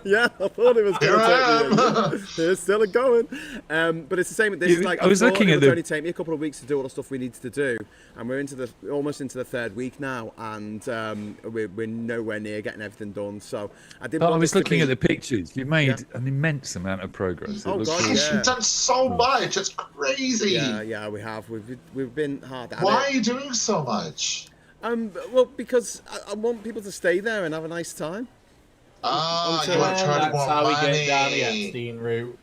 yeah, I thought it was going Here to I take me a year. It's still going. But it's the same. This is like I was thought looking it at would the- only take me a couple of weeks to do all the stuff we needed to do, and we're almost into the third week now, and we're nowhere near getting everything done. So I didn't. But I want was this to looking be- at the pictures. You've made Yeah. an immense amount of progress. It Oh, looks God, awesome. yeah. You've done so much. It's crazy. Yeah, we have. We've been hard at Why it. are you doing so much? Well, because I want people to stay there and have a nice time. Ah, so- you want to charge That's more how we money. get down the Epstein route.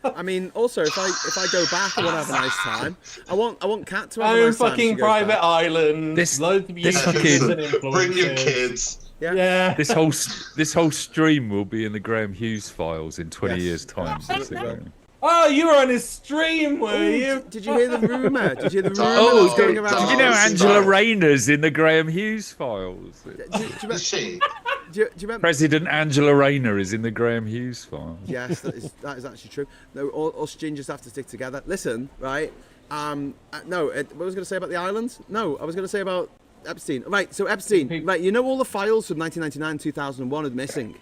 I mean, also if I go back, I want to have a nice time. I want Kat to have a Own nice time. fucking when she goes private back. island. This- Loads of this YouTubers fucking- and influencers. Bring your kids. Yeah. This whole stream will be in the Graham Hughes files in 20 Yes, years' time. absolutely. basically. Oh, you were on his stream, were Oh, you? did you hear the rumor? Did you hear the rumor Oh, that's going did around? Did you know Oh, Angela sorry. Rayner's in the Graham Hughes files? Is she? Do you remember? President Angela Rayner is in the Graham Hughes files. Yes, that is actually true. No, us gingers have to stick together. Listen, right? No, what was I going to say about the islands? No, I was going to say about Epstein. Right, so Epstein, right? You know all the files from 1999, 2001 are missing.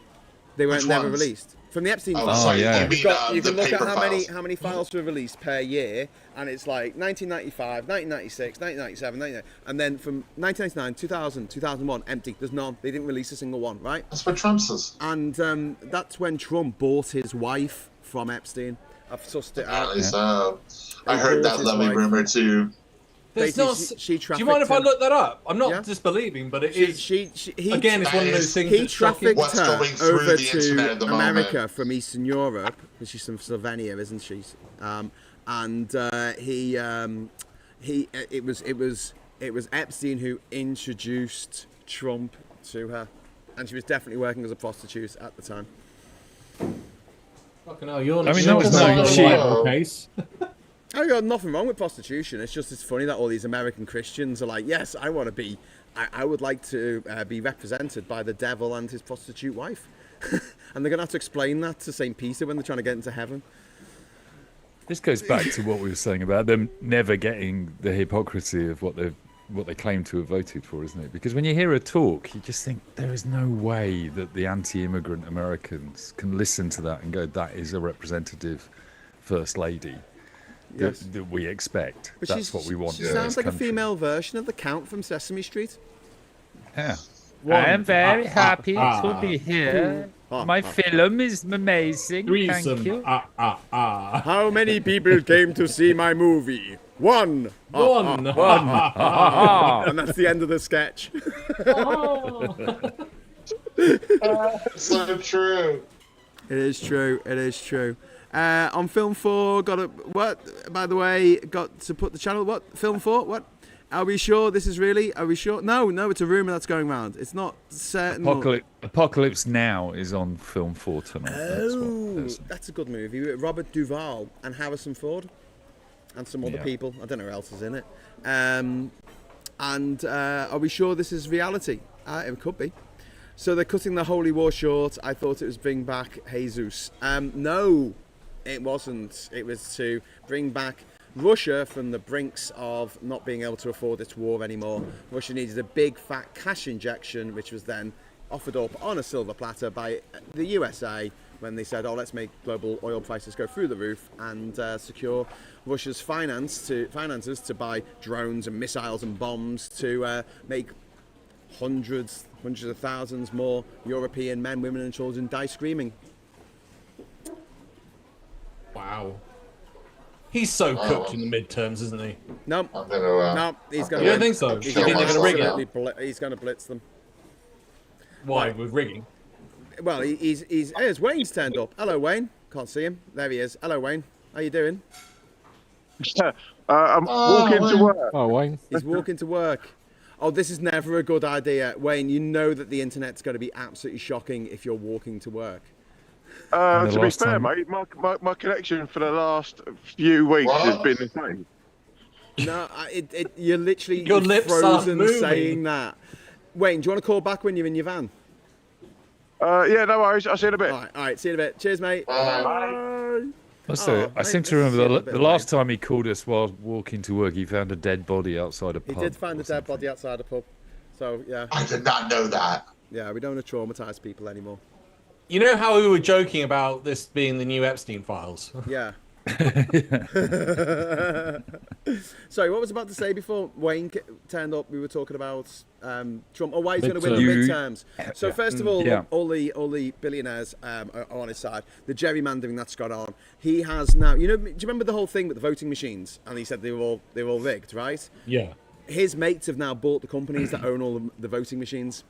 They weren't Which never ones? released from the Epstein Oh, files. sorry. yeah. You mean You can the look at paper how many files were released per year, and it's like 1995, 1996, 1997, 1999, and then from 1999, 2000, 2001, empty. There's none. They didn't release a single one, right? That's what Trump says. And that's when Trump bought his wife from Epstein. I've sussed it out. Apparently so. I He heard bought that his lovely wife. rumor too. There's Basically, not. she Do you mind if I trafficked look that up? I'm not Yeah. disbelieving, but it He, is. he, Again, it's one of That those is- things he that's shocking. trafficked What's her going through over the internet to at the America moment. from Eastern Europe, because she's from Slovenia, isn't she? It was Epstein who introduced Trump to her, and she was definitely working as a prostitute at the time. Fucking hell, you're I mean, you're that was not no a cheat. rival case. I got nothing wrong with prostitution. It's just it's funny that all these American Christians are like, yes, I want to be, I would like to be represented by the devil and his prostitute wife, and they're gonna have to explain that to Saint Peter when they're trying to get into heaven. This goes back to what we were saying about them never getting the hypocrisy of what they claim to have voted for, isn't it? Because when you hear a talk, you just think there is no way that the anti-immigrant Americans can listen to that and go, that is a representative first lady that we expect. But that's what we want. She sounds like a female version of the Count from Sesame Street. Yeah. I am very happy to be here. My film is amazing. Thank you. How many people came to see my movie? One. One. And that's the end of the sketch. So true. It is true. It is true. On Film 4, got to put the channel. What? Film 4? What? Are we sure this is really? Are we sure? No, it's a rumour that's going around. It's not certain. Apocalypse Now is on Film 4 tonight. That's a good movie with Robert Duvall and Harrison Ford and some other people. I don't know who else is in it. Are we sure this is reality? It could be. So they're cutting the Holy War short. I thought it was bring back Jesus. No, it wasn't. It was to bring back Russia from the brinks of not being able to afford its war anymore. Russia needed a big fat cash injection, which was then offered up on a silver platter by the USA when they said, let's make global oil prices go through the roof and secure Russia's finances to buy drones and missiles and bombs to make hundreds of thousands more European men, women and children die screaming. Wow. He's so cooked in the midterms, isn't he? No, he's going to. You don't think so? He's You think they're going to rig it? He's going to blitz them. Why? With rigging? Well, here's Wayne's turned up. Hello, Wayne. Can't see him. There he is. Hello, Wayne. How you doing? I'm walking to work. Oh, Wayne. He's walking to work. Oh, this is never a good idea. Wayne, you know that the internet's going to be absolutely shocking if you're walking to work. To be fair, mate, my connection for the last few weeks has been the same. No, you're literally Your lips frozen aren't moving. saying that. Wayne, do you want to call back when you're in your van? Yeah, no worries. I'll see you in a bit. All right. See you in a bit. Cheers, mate. Bye. Also, I seem to remember the last time he called us while walking to work, he found a dead body outside a pub. He did find a dead body outside a pub. So, yeah. I did not know that. Yeah, we don't want to traumatise people anymore. You know how we were joking about this being the new Epstein files? Yeah. Sorry, what was I about to say before Wayne turned up? We were talking about Trump. Why he's going to win the midterms. So first of all, all the billionaires are on his side. The gerrymandering that's gone on. He has now. Do you remember the whole thing with the voting machines? And he said they were all rigged, right? Yeah. His mates have now bought the companies that own all the voting machines.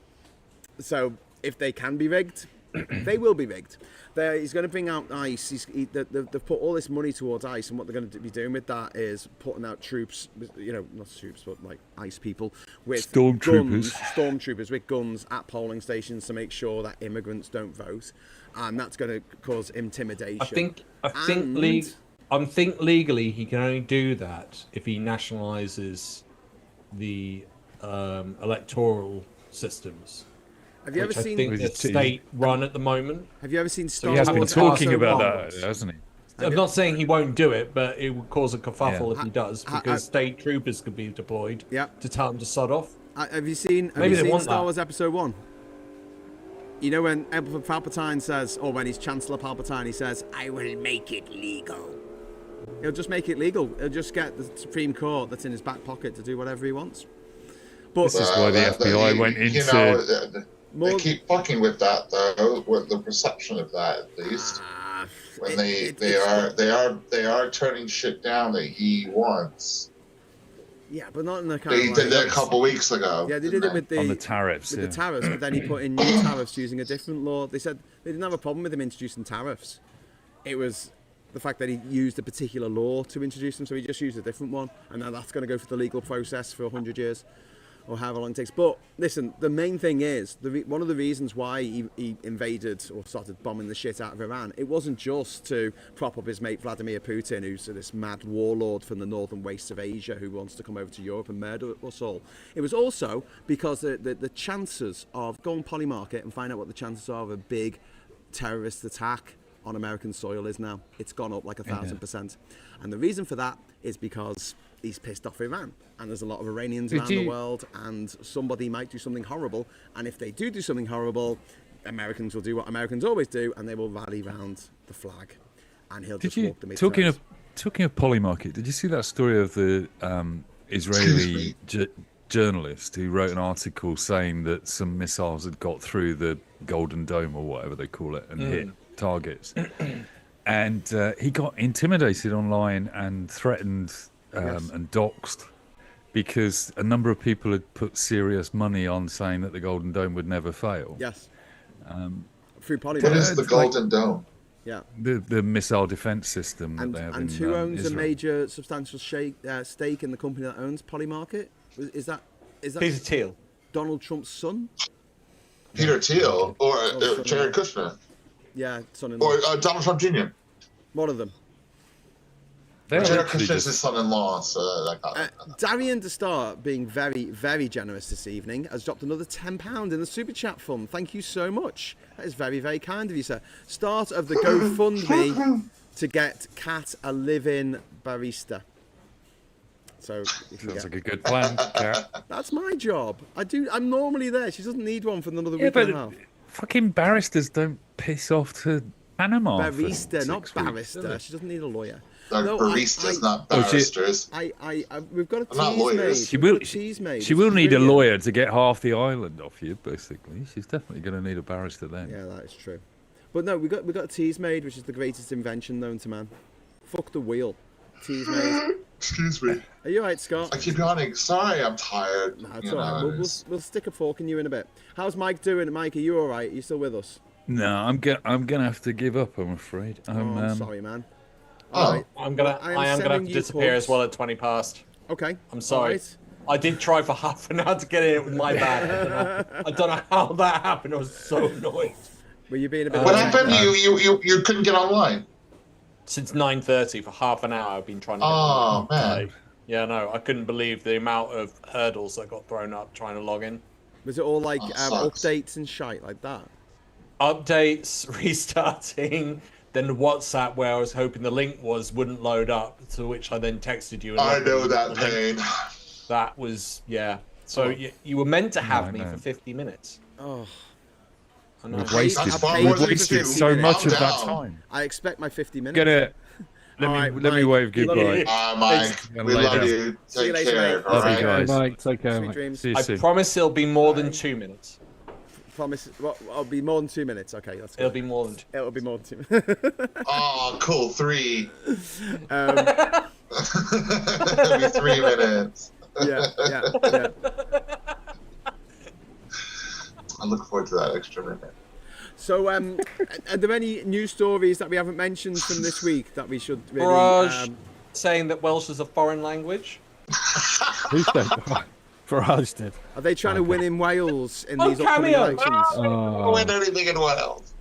So if they can be rigged, they will be rigged. He's going to bring out ICE. They've put all this money towards ICE, and what they're going to be doing with that is putting out troops, not troops, but like ICE people with stormtroopers with guns at polling stations to make sure that immigrants don't vote, and that's going to cause intimidation. I think legally he can only do that if he nationalises the electoral systems. Have you ever seen? I think the state run at the moment. Have you ever seen Star He has been Wars talking Episode about 1? that, hasn't he? I'm not saying he won't do it, but it would cause a kerfuffle if he does, because state troopers could be deployed to tell him to sod off. Have you seen Star Wars Episode 1? You know when Emperor Palpatine says, or when he's Chancellor Palpatine, he says, "I will make it legal." He'll just make it legal. He'll just get the Supreme Court that's in his back pocket to do whatever he wants. But this is why the FBI went into. They keep fucking with that though, with the perception of that at least. When they are turning shit down that he wants. Yeah, but not in the kind They of did that a couple weeks ago. Yeah, they did it with on the tariffs. the tariffs, but then he put in new tariffs using a different law. They said they didn't have a problem with him introducing tariffs. It was the fact that he used a particular law to introduce them, so he just used a different one, and now that's going to go through the legal process for 100 years. Or however long it takes. But listen, the main thing is, one of the reasons why he invaded or started bombing the shit out of Iran, it wasn't just to prop up his mate Vladimir Putin, who's this mad warlord from the northern wastes of Asia who wants to come over to Europe and murder us all. It was also because the chances of, go on Polymarket and find out what the chances are of a big terrorist attack on American soil is now. It's gone up like 1,000%. And the reason for that is because he's pissed off Iran. And there's a lot of Iranians around the world, and somebody might do something horrible. And if they do something horrible, Americans will do what Americans always do, and they will rally round the flag. And he'll just walk the Mediterranean. Talking of Polymarket, did you see that story of the Israeli journalist who wrote an article saying that some missiles had got through the Golden Dome or whatever they call it and hit targets? And he got intimidated online and threatened and doxed because a number of people had put serious money on saying that the Golden Dome would never fail. Yes. Through Polymarket. What is the Golden Dome? Yeah. The missile defense system that they have and in who owns Israel. a major substantial stake in the company that owns Polymarket? Is that Peter Thiel, Donald Trump's son? Peter Thiel or Jared Kushner? Yeah, son-in-law. Or Donald Trump Jr. One of them. Jared Kushner's his son-in-law. So Darian to start being very, very generous this evening has dropped another £10 in the Super Chat fund. Thank you so much. That is very, very kind of you, sir. Start of the GoFundMe to get Kat a live-in barista. So sounds like a good plan, Kat. That's my job. I'm normally there. She doesn't need one for another week and a half. Fucking barristers don't piss off to Panama. Barista, not barrister. She doesn't need a lawyer. Baristas, not barristers. We've got a tease made. She will need a lawyer to get half the island off you, basically. She's definitely going to need a barrister then. Yeah, that is true. But no, we got a tease made, which is the greatest invention known to man. Fuck the wheel. Tease made. Excuse me. Are you alright, Scott? I keep yawning. Sorry, I'm tired. No, it's alright. We'll stick a fork in you in a bit. How's Mike doing? Mike, are you alright? Are you still with us? No, I'm gonna have to give up. I'm afraid. I'm sorry, man. Right. I am gonna have to disappear as well at 20 past. Okay. I'm sorry. Right. I did try for half an hour to get in with my bag. I don't know how that happened. I was so annoyed. Were you being a bit? What happened? You couldn't get online. Since 9:30 for half an hour, I've been trying to. Oh man. Yeah, no, I couldn't believe the amount of hurdles that got thrown up trying to log in. Was it all like updates and shite like that? Updates, restarting, then the WhatsApp where I was hoping the link wouldn't load up, to which I then texted you. And I know that pain. That was, yeah. So you were meant to have me for 50 minutes. Oh. I know. We've wasted so much of that time. I expect my 50 minutes. Get it. Let me wave goodbye. Mike, we love you. Take care. Love you guys. Mike, take care. Sweet dreams. See you soon. I promise it'll be more than 2 minutes. Promise. Well, it'll be more than 2 minutes. Okay, that's good. It'll be more than 2. It'll be more than 2 minutes. Oh, cool. 3. It'll be 3 minutes. Yeah. I look forward to that extra minute. So, are there any news stories that we haven't mentioned from this week that we should really... Farage saying that Welsh is a foreign language. Who said that? Farage did. Are they trying to win in Wales in these upcoming cameo. elections? Win anything in Wales.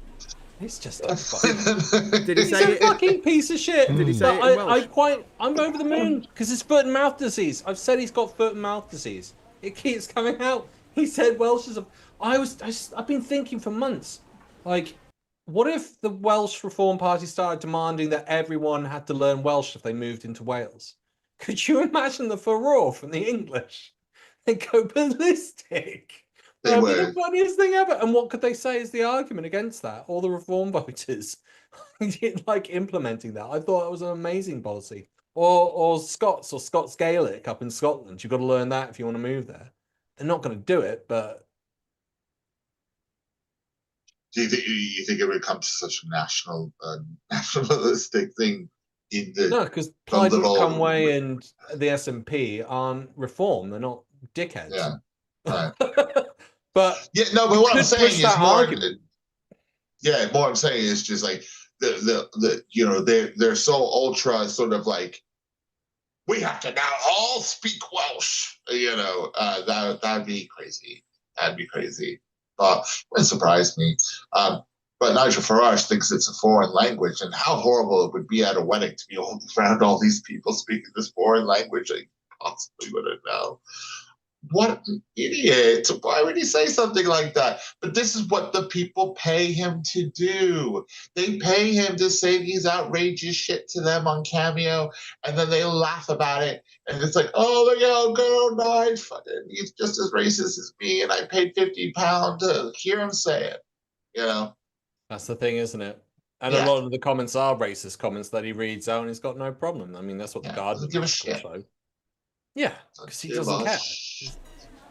He's just a fucking... Did he say He's a fucking piece of shit. Did he say it in Welsh? I'm over the moon because it's foot and mouth disease. I've said he's got foot and mouth disease. It keeps coming out. He said Welsh is a... I've been thinking for months. Like, what if the Welsh Reform Party started demanding that everyone had to learn Welsh if they moved into Wales? Could you imagine the furore from the English? They go ballistic. That would be the funniest thing ever. And what could they say is the argument against that? All the Reform voters like implementing that. I thought it was an amazing policy. Or Scots or Scots Gaelic up in Scotland. You've got to learn that if you want to move there. They're not going to do it, but... Do you think it would come to such a nationalistic thing? No, because Plaid Cymru and the SNP aren't reform. They're not dickheads. Yeah, right. But but what I'm saying is more. Yeah, what I'm saying is just like they're so ultra sort of like we have to now all speak Welsh. That'd be crazy. That'd be crazy. But it wouldn't surprise me. But Nigel Farage thinks it's a foreign language, and how horrible it would be at a wedding to be around all these people speaking this foreign language. I possibly wouldn't know. What an idiot. Why would he say something like that? But this is what the people pay him to do. They pay him to say these outrageous shit to them on Cameo, and then they laugh about it. And it's like, oh, look how girl died. He's just as racist as me, and I paid £50 to hear him say it. You know? That's the thing, isn't it? And Yeah. a lot of the comments are racist comments that he reads out, and he's got no problem. I mean, that's what the Guardian doesn't give a shit. show. Yeah, because he doesn't care. Shit.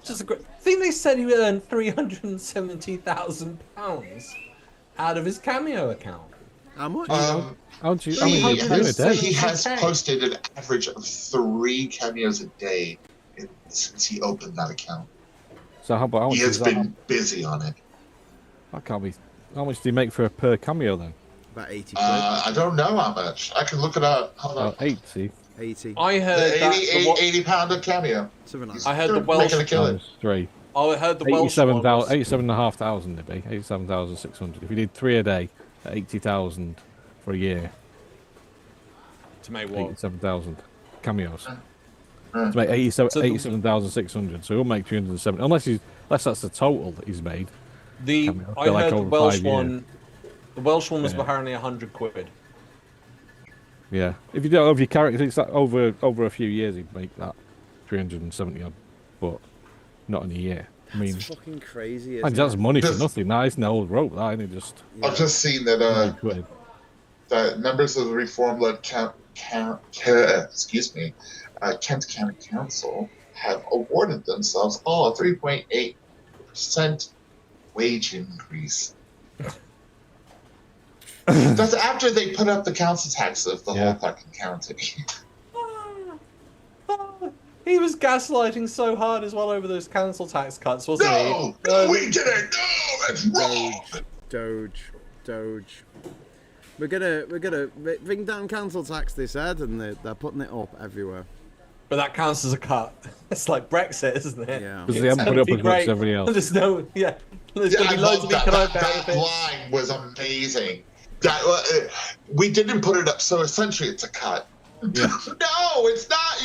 Just a great. I think they said he earned £370,000 out of his Cameo account. How much? How many do you do a day? He has posted an average of 3 cameos a day since he opened that account. So how about how much He has is that? been busy on it. That can't be. How much do you make for per cameo then? About 80 quid. I don't know how much. I can look it up. Hold on. 80. 80. I heard that 80 pound a cameo. Something like He's I heard the Welsh making a killing. Times 3. I heard the Welsh one was- 87,500 it'd be. 87,600. If you did 3 a day at 80,000 for a year. to make what? 87,000 cameos. To make 87,600. So he'll make 370. Unless that's the total that he's made. The Cameo. I They're like heard the over Welsh 5 years. one. The Welsh one was Yeah. apparently 100 quid. Yeah. If you do it over your character, it's like over a few years he'd make that 370 odd. But not in a year. I mean, It's fucking crazy. and Isn't that's it? money for Just- nothing. That isn't an old rope, that ain't it? Just I've just seen that quid. that members of the reform-led Kent County Council have awarded themselves all a 3.8% wage increase. That's after they put up the council tax of the whole fucking county. He was gaslighting so hard as well over those council tax cuts, wasn't No, he? no, we didn't. No, that's wrong. Doge. We're gonna bring down council tax, they said, and they're putting it up everywhere. But that counts as a cut. It's like Brexit, isn't it? Yeah. Because they haven't put it up as much as everybody else. There's no, There's Yeah, gonna I be loads love of that. economic That benefits. line was amazing. That we didn't put it up, so essentially it's a cut. Yeah. No, it's not.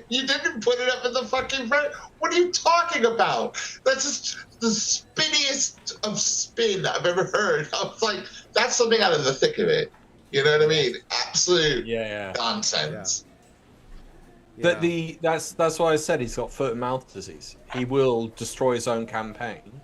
You didn't put it up in the fucking front. What are you talking about? That's just the spinniest of spin I've ever heard. I was like, that's something out of the thick of it. You know what I mean? Absolute nonsense. Yeah. That's why I said he's got foot and mouth disease. He will destroy his own campaign.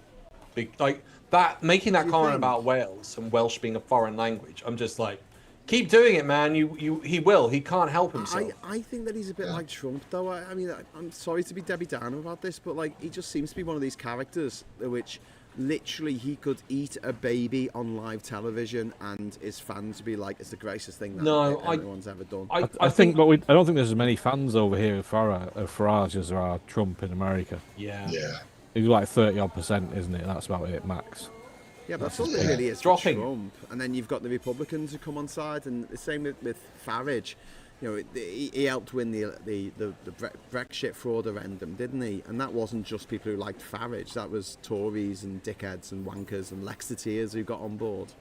Like that, making that comment about Wales and Welsh being a foreign language. I'm just like, keep doing it, man. He will. He can't help himself. I think that he's a bit like Trump, though. I mean, I'm sorry to be Debbie Downer about this, but like, he just seems to be one of these characters which literally he could eat a baby on live television and his fans would be like, it's the greatest thing that anyone's ever done. I think, but I don't think there's as many fans over here of Farage as there are Trump in America. Yeah. He's like 30-odd%, isn't it? That's about it, max. Yeah, but that's all it really is for Trump. And then you've got the Republicans who come on side, and the same with Farage. You know, he helped win the Brexit fraudurendum, didn't he? And that wasn't just people who liked Farage. That was Tories and dickheads and wankers and Lexiteers who got on board.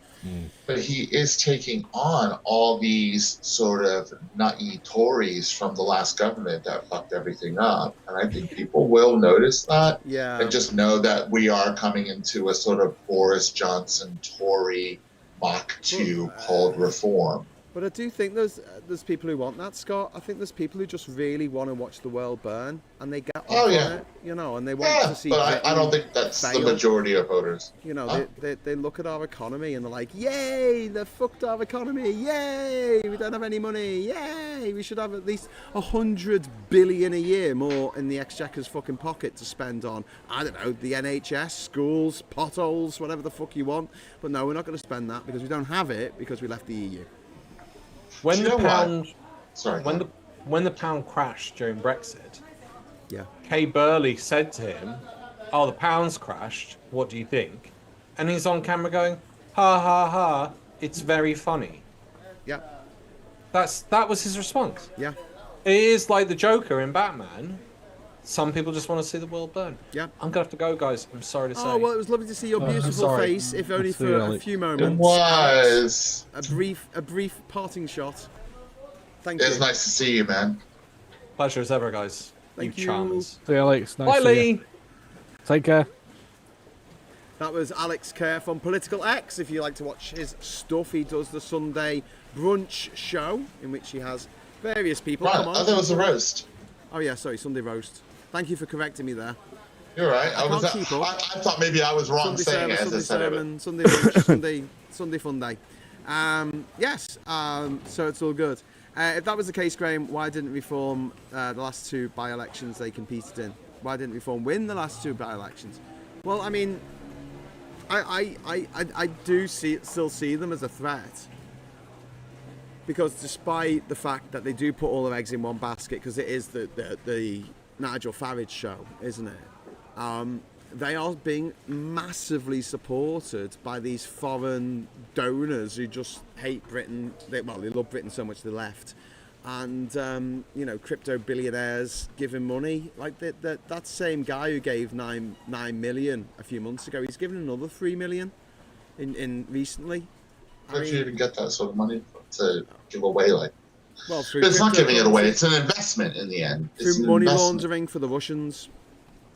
But he is taking on all these sort of nutty Tories from the last government that fucked everything up. And I think people will notice that. Yeah. And just know that we are coming into a sort of Boris Johnson Tory Mach 2 called reform. But I do think there's people who want that, Scott. I think there's people who just really want to watch the world burn, and they get off on it, you know, and they want to see. But I don't think that's the majority of voters. You know, they look at our economy and they're like, "Yay! They fucked our economy! Yay! We don't have any money! Yay! We should have at least 100 billion a year more in the Exchequer's fucking pocket to spend on, I don't know, the NHS, schools, potholes, whatever the fuck you want. But no, we're not going to spend that because we don't have it because we left the EU." When the pound crashed during Brexit, Kay Burley said to him, "Oh, the pound's crashed. What do you think?" And he's on camera going, "Ha ha ha! It's very funny." Yeah. That was his response. Yeah. It is like the Joker in Batman. Some people just want to see the world burn. Yeah. I'm gonna have to go, guys. I'm sorry to say. Oh well, it was lovely to see your beautiful face, if only for a few moments. It was a brief parting shot. Thank you. you. It's nice to see you, man. Pleasure as ever, guys. Thank you. Charmers. See you, Alex. Nice Bye, to see you. Lee. Take care. That was Alex Kerr from Political X. If you like to watch his stuff, he does the Sunday brunch show in which he has various people. Right, Come on. I thought it was a roast. Oh yeah, sorry, Sunday roast. Thank you for correcting me there. You're right. I can't keep up. I thought maybe I was wrong Sunday saying sermon, it as Sunday I said sermon, it. Sunday brunch, Sunday fun day. Yes, so it's all good. If that was the case, Graham, why didn't Reform the last two by-elections they competed in? Why didn't Reform win the last two by-elections? Well, I mean, I do still see them as a threat. Because despite the fact that they do put all their eggs in one basket, because it is the Nigel Farage show, isn't it? They are being massively supported by these foreign donors who just hate Britain. They love Britain so much they left. And, crypto billionaires giving money. Like that same guy who gave 9 million a few months ago, he's given another 3 million in recently. How did you even get that sort of money to give away? Well, it's not giving it away. It's an investment in the end. Through money laundering for the Russians.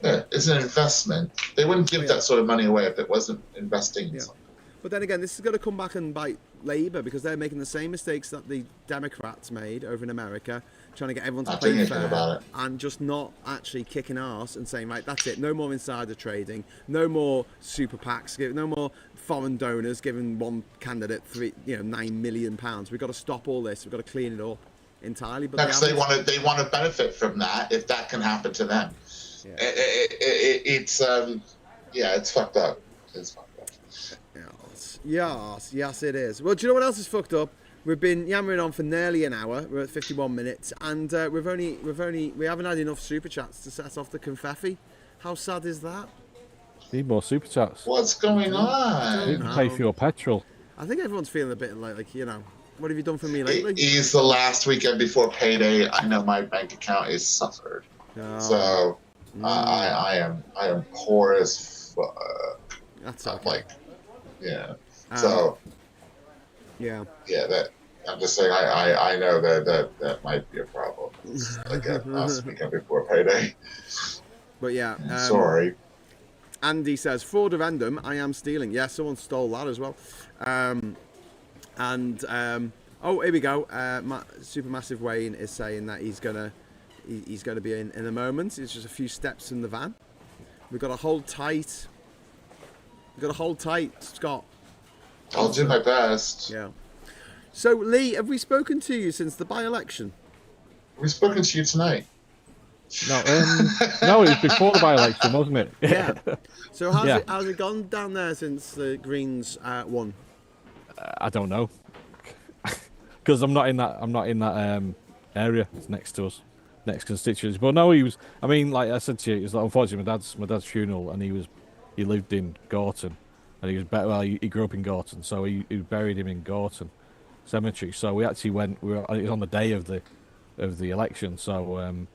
Yeah, it's an investment. They wouldn't give that sort of money away if it wasn't investing in something. But then again, this is going to come back and bite Labour because they're making the same mistakes that the Democrats made over in America, trying to get everyone to play fair and just not actually kicking arse and saying, right, that's it, no more insider trading, no more super PACs, no more foreign donors giving one candidate £9 million. We've got to stop all this. We've got to clean it up entirely. But because they want to benefit from that if that can happen to them. Yeah. It's fucked up. It's fucked up. Yes, it is. Well, do you know what else is fucked up? We've been yammering on for nearly an hour. We're at 51 minutes, and we haven't had enough super chats to set off the confetti. How sad is that? Need more super chats. What's going on? You can pay for your petrol. I think everyone's feeling a bit like what have you done for me lately? It is the last weekend before payday. I know my bank account is suffered, so I am poor as fuck. That's okay. That I'm just saying. I know that might be a problem. Again, last weekend before payday. But yeah, sorry. Andy says fraudulendum. I am stealing. Yeah, someone stole that as well. Oh, here we go. Supermassive Wayne is saying that he's gonna be in a moment. It's just a few steps in the van. We've got to hold tight. Scott. I'll do my best. Yeah. So, Lee, have we spoken to you since the by-election? We've spoken to you tonight. No, no, it was before the by-election, wasn't it? Yeah. So how's it gone down there since the Greens won? I don't know, because I'm not in that area. It's next to us, next constituency. But no, he was. I mean, like I said to you, it's like, unfortunately my dad's funeral, and he lived in Gorton, and he was better. Well, he grew up in Gorton, so he buried him in Gorton Cemetery. So we actually went. It was on the day of the election, so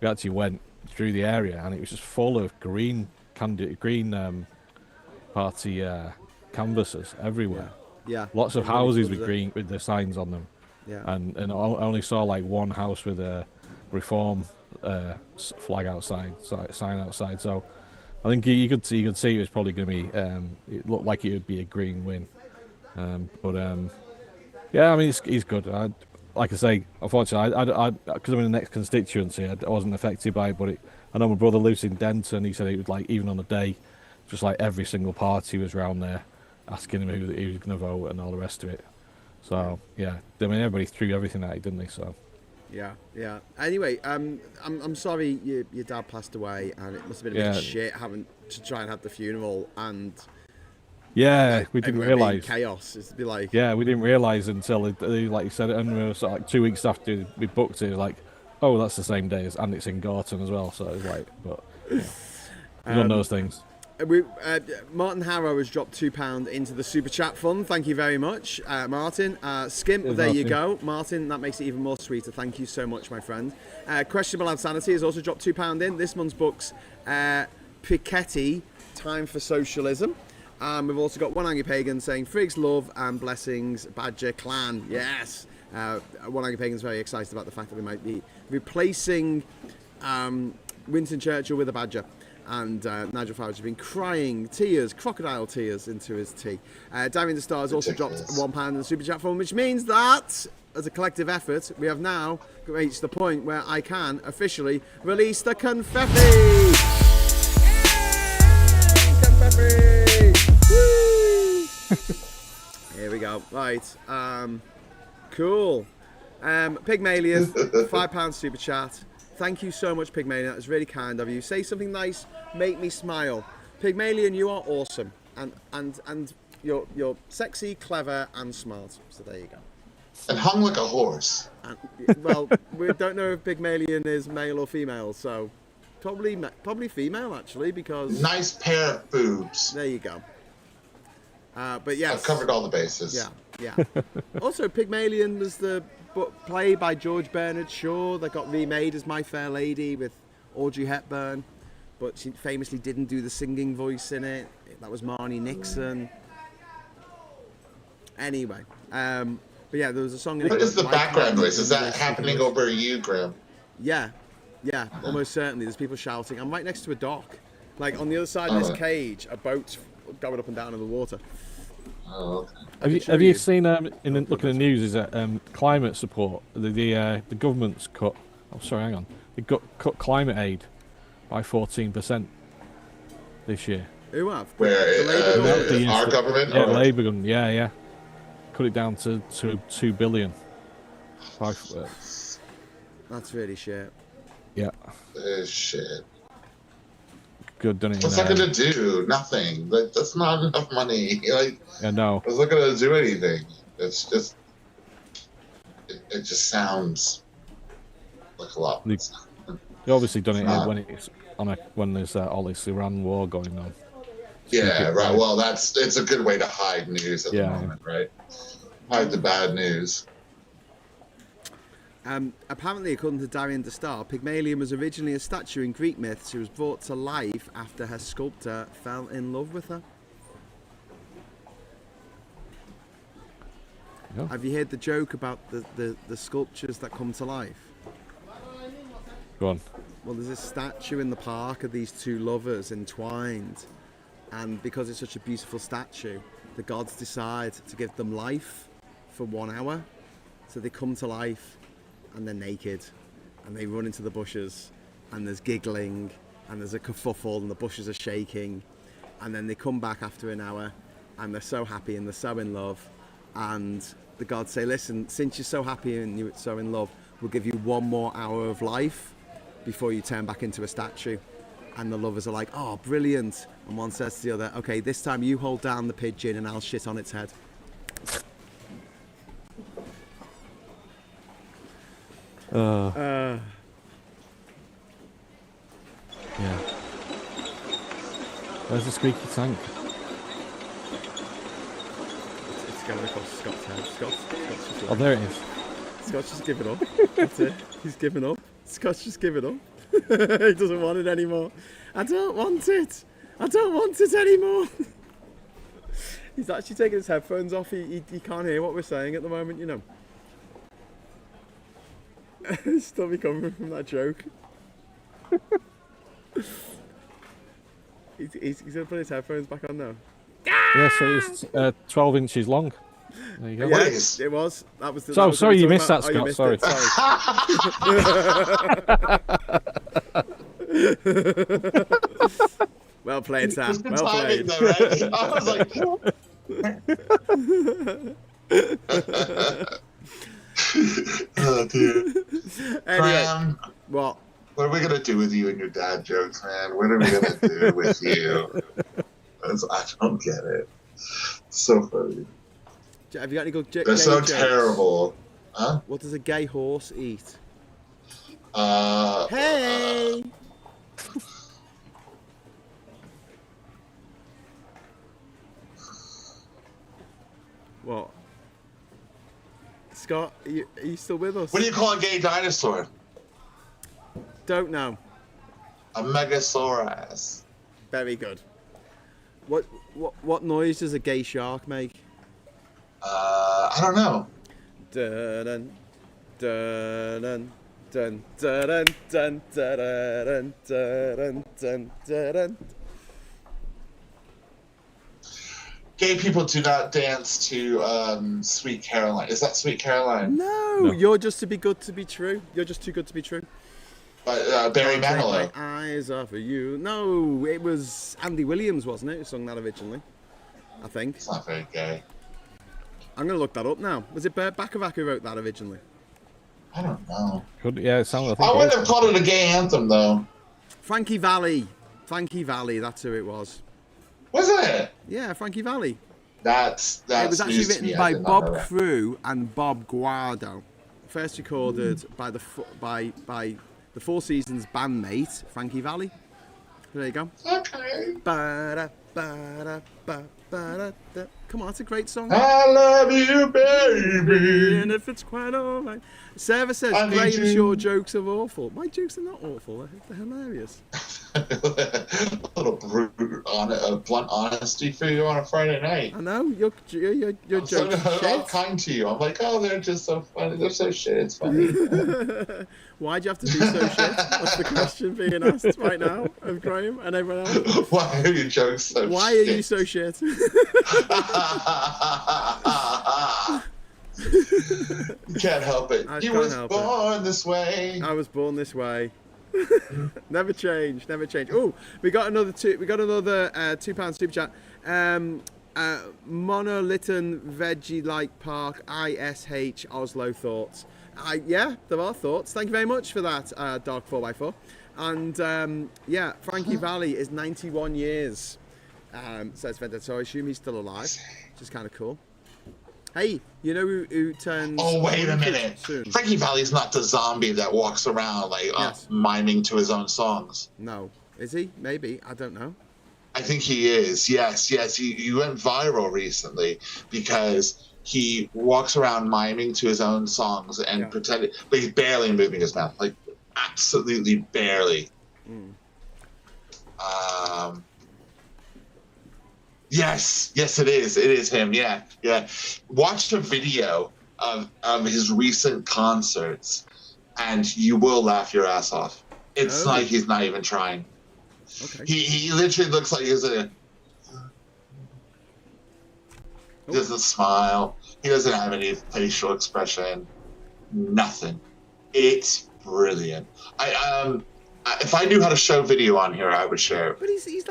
we actually went through the area, and it was just full of Green Party canvassers everywhere. Yeah. Lots of houses with the signs on them. Yeah. And I only saw like one house with a Reform flag outside, sign outside. So I think you could see it was probably going to be. It looked like it would be a Green win. Yeah, I mean he's good. Like I say, unfortunately, because I'm in the next constituency, I wasn't affected by it. But I know my brother lives in Denton. He said it was like even on the day, just like every single party was around there, asking him who he was going to vote and all the rest of it. So yeah, I mean everybody threw everything at it, didn't they? So. Yeah. Anyway, I'm sorry your dad passed away, and it must have been a bit of shit having to try and have the funeral and. Yeah, we didn't realise. Chaos. It'd be like. Yeah, we didn't realise until they like you said it, and we were sort of like 2 weeks after we booked it. It was like, oh, that's the same day and it's in Gorton as well. So it was like, but yeah. One of those things. Martin Harrow has dropped £2 into the super chat fund. Thank you very much, Martin. Skimp, there you go, Martin. That makes it even more sweeter. Thank you so much, my friend. Questionable Insanity has also dropped £2 in. This month's book's Piketty, Time for Socialism. We've also got One Angry Pagan saying Frigs, love and blessings, Badger Clan. Yes. One Angry Pagan's very excited about the fact that we might be replacing Winston Churchill with a badger. And Nigel Farage has been crying tears, crocodile tears, into his tea. Darien the Star has also dropped £1 in the Super Chat form, which means that, as a collective effort, we have now reached the point where I can officially release the confetti! Confetti! Woo! Here we go. Right. Cool. Pygmalion, £5 Super Chat. Thank you so much, Pygmalion. That was really kind of you. Say something nice, make me smile. Pygmalion, you are awesome, and you're sexy, clever, and smart. So there you go. And hung like a horse. And, well, we don't know if Pygmalion is male or female, so probably female actually, because nice pair of boobs. There you go. But yes, I've covered all the bases. Yeah. Also, Pygmalion was the play by George Bernard Shaw that got remade as My Fair Lady with Audrey Hepburn, but she famously didn't do the singing voice in it. That was Marnie Nixon. Anyway, but yeah, there was a song in it. What is the background noise? Is that happening over you, Graham? Yeah, almost certainly. There's people shouting. I'm right next to a dock. Like on the other side of this cage, a boat's going up and down in the water. Oh, okay. Have you seen looking at the news? Is that climate support? The government's cut. Oh, sorry, hang on. They cut climate aid by 14% this year. Who have? Where our government? Yeah, Labour government. Yeah. Cut it down to $2 billion. That's really shit. Yeah. Shit. Good, done it. What's that gonna do? Nothing. Like, that's not enough money. Like, yeah, no. It's not gonna do anything. It's just. It just sounds like a lot. They obviously done it when there's all this Iran war going on. Yeah, right. Well, it's a good way to hide news at the moment, right? Hide the bad news. Apparently, according to Darien the Star, Pygmalion was originally a statue in Greek myths. She was brought to life after her sculptor fell in love with her. No. Have you heard the joke about the sculptures that come to life? Go on. Well, there's a statue in the park of these two lovers entwined, and because it's such a beautiful statue, the gods decide to give them life for 1 hour. So they come to life and they're naked and they run into the bushes and there's giggling and there's a kerfuffle and the bushes are shaking, and then they come back after an hour and they're so happy and they're so in love, and the gods say, listen, since you're so happy and you're so in love, we'll give you 1 more hour of life before you turn back into a statue. And the lovers are like, oh, brilliant. And one says to the other, okay, this time you hold down the pigeon and I'll shit on its head. Yeah. Where's the squeaky tank? It's going across Scott's head. Scott's just Oh, there it is. Scott's just given up. That's it. He's given up. Scott's just given up. He doesn't want it anymore. I don't want it. I don't want it anymore. He's actually taking his headphones off. He can't hear what we're saying at the moment, you know. He's still recovering from that joke. He's going to put his headphones back on now. Yeah, so it's 12 inches long. There you go. Yes, it was. That was. So sorry, you missed that, Scott. Sorry. Well played, Sam. Good Well timing, played. though, right? I was like, oh, dude. Anyway, what are we gonna do with you and your dad jokes, man? What are we gonna do with you? I don't get it. It's so funny. Have you got any good gay They're so jokes? terrible. Huh? What does a gay horse eat? Hey! What? Scott, are you still with us? What do you call a gay dinosaur? Don't know. A megasaurus. Very good. What noise does a gay shark make? I don't know. Dun dun dun Dun, dun, dun, dun, dun, dun, dun, dun, dun. Gay people do not dance to Sweet Caroline. Is that Sweet Caroline? No, you're just too good to be true. You're just too good to be true. But Barry Can't take Manilow. my eyes off of you. No, it was Andy Williams, wasn't it, who sung that originally? I think. It's not very gay. I'm going to look that up now. Was it Burt Bacharach who wrote that originally? I don't know. Yeah, it sounded. I wouldn't have called it a gay anthem, though. Frankie Valli. Frankie Valli, that's who it was. Was it? Yeah, Frankie Valli. That's It was actually news to written me. I by did not know Bob that. Crewe and Bob Guardo. First recorded by the Four Seasons bandmate, Frankie Valli. There you go. Okay. Ba-da, ba-da, ba, ba-da, da. Come on, it's a great song. I love you, baby. And if it's quite alright. Sarah says, I need Graham's you. your jokes are awful. My jokes are not awful, they're hilarious. A little blunt honesty for you on a Friday night. I know, your I'm so jokes are shit. kind to you. I'm like, oh, they're just so funny. They're so shit. It's funny. Why'd you have to be so shit? That's the question being asked right now of Graham and everyone else. Why are your jokes so Why shit? are you so shit? You can't help it. I You can't was help born this way. I was born this way. Never change, never change. Oh, we got another £2 super chat. Monolithian Veggie Like Park ISH Oslo thoughts. Yeah, there are thoughts. Thank you very much for that, Dark 4x4. And yeah, Frankie Valli is 91 years. Says Vendetta, so I assume he's still alive, which is kind of cool. Hey, you know who turns... Oh, wait a minute. Soon? Frankie Valli's not the zombie that walks around like Yes. miming to his own songs. No. Is he? Maybe. I don't know. I think he is. Yes. He went viral recently because he walks around miming to his own songs and pretending, but he's barely moving his mouth, like absolutely barely. Yes, it is. It is him. Yeah. Watch the video of his recent concerts, and you will laugh your ass off. It's like he's not even trying. Okay. He literally looks like he's he doesn't smile. He doesn't have any facial expression. Nothing. It's brilliant. If I knew how to show video on here, I would share it. But he's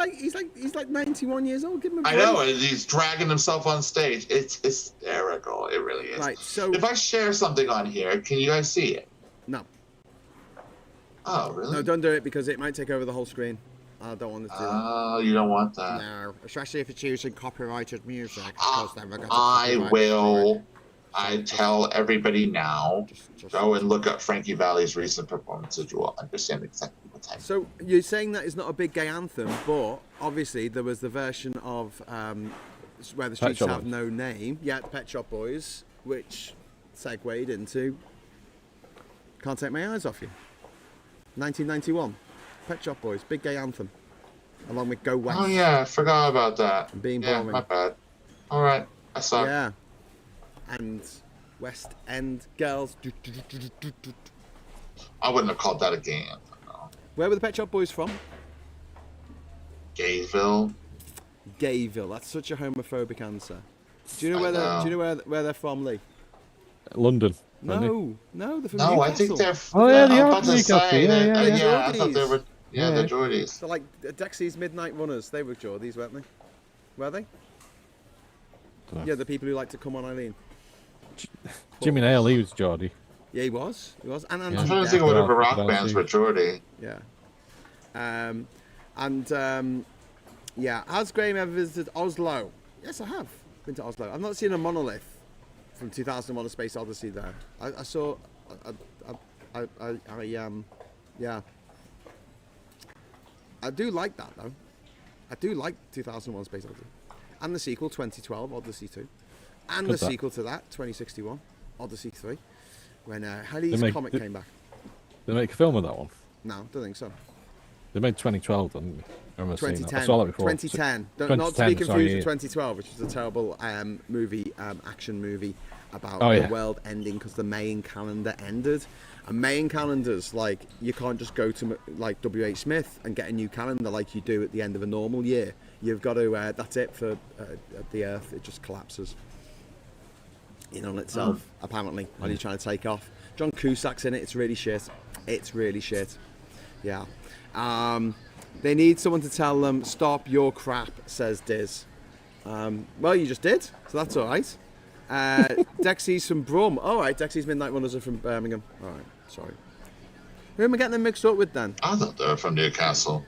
like 91 years old. Give him a break. I know, and he's dragging himself on stage. It's hysterical. It really is. Right, so... If I share something on here, can you guys see it? No. Oh, really? No, don't do it because it might take over the whole screen. I don't want to do that. Oh, you don't want that. No, especially if it's using copyrighted music. I will. I tell everybody now. Go and look up Frankie Valli's recent performances. You will understand exactly what's happening. So you're saying that it's not a big gay anthem, but obviously there was the version of where the streets have no name. Yeah, the Pet Shop Boys, which segued into Can't Take My Eyes Off You. 1991. Pet Shop Boys, big gay anthem, along with Go West. Oh yeah, I forgot about that. And Being Yeah, Boring. my bad. All right, I saw. Yeah, and West End Girls. I wouldn't have called that a gay anthem. No. Where were the Pet Shop Boys from? Gayville. Gayville. That's such a homophobic answer. Do you know I where know. Do you know where they're from, Lee? London. aren't they? No, they're from No, Newcastle. I think they're. Oh, yeah, they I'm are about to Newcastle, say yeah, that- yeah. I thought they were. Yeah, Yeah. the Geordies. They're like Dexy's Midnight Runners. They were Geordies, weren't they? Were they? Dunno. Yeah, the people who like to come on Eileen. Jimmy Nail, he was Geordie. Yeah, he was. And Yeah. I'm trying to think of whatever rock Well, bands see. were Geordie. Yeah. Yeah. Has Graham ever visited Oslo? Yes, I have been to Oslo. I've not seen a monolith from 2001: A Space Odyssey there. I saw. Yeah. I do like that though. I do like 2001: Space Odyssey, and the sequel 2012 Odyssey 2, and Good the that. sequel to that 2061 Odyssey 3, when Halley's They make- Comet came back. They make a film of that one. No, don't think so. They made 2012, didn't they? I remember seeing that. 2010. I saw that before. 2010. Not to be 2010, confused sorry, with yeah. 2012, which was a terrible movie, action movie about Oh, the yeah. world ending because the Mayan calendar ended. And Mayan calendars, like, you can't just go to like WH Smith and get a new calendar like you do at the end of a normal year. You've got to. That's it for the Earth. It just collapses in on itself. Apparently, when you're trying to take off. John Cusack's in it. It's really shit. It's really shit. Yeah. They need someone to tell them, stop your crap, says Diz. Well, you just did, so that's all right. Dexy's from Brum. All right, Dexy's Midnight Runners are from Birmingham. All right, sorry. Who am I getting them mixed up with then? I thought they were from Newcastle.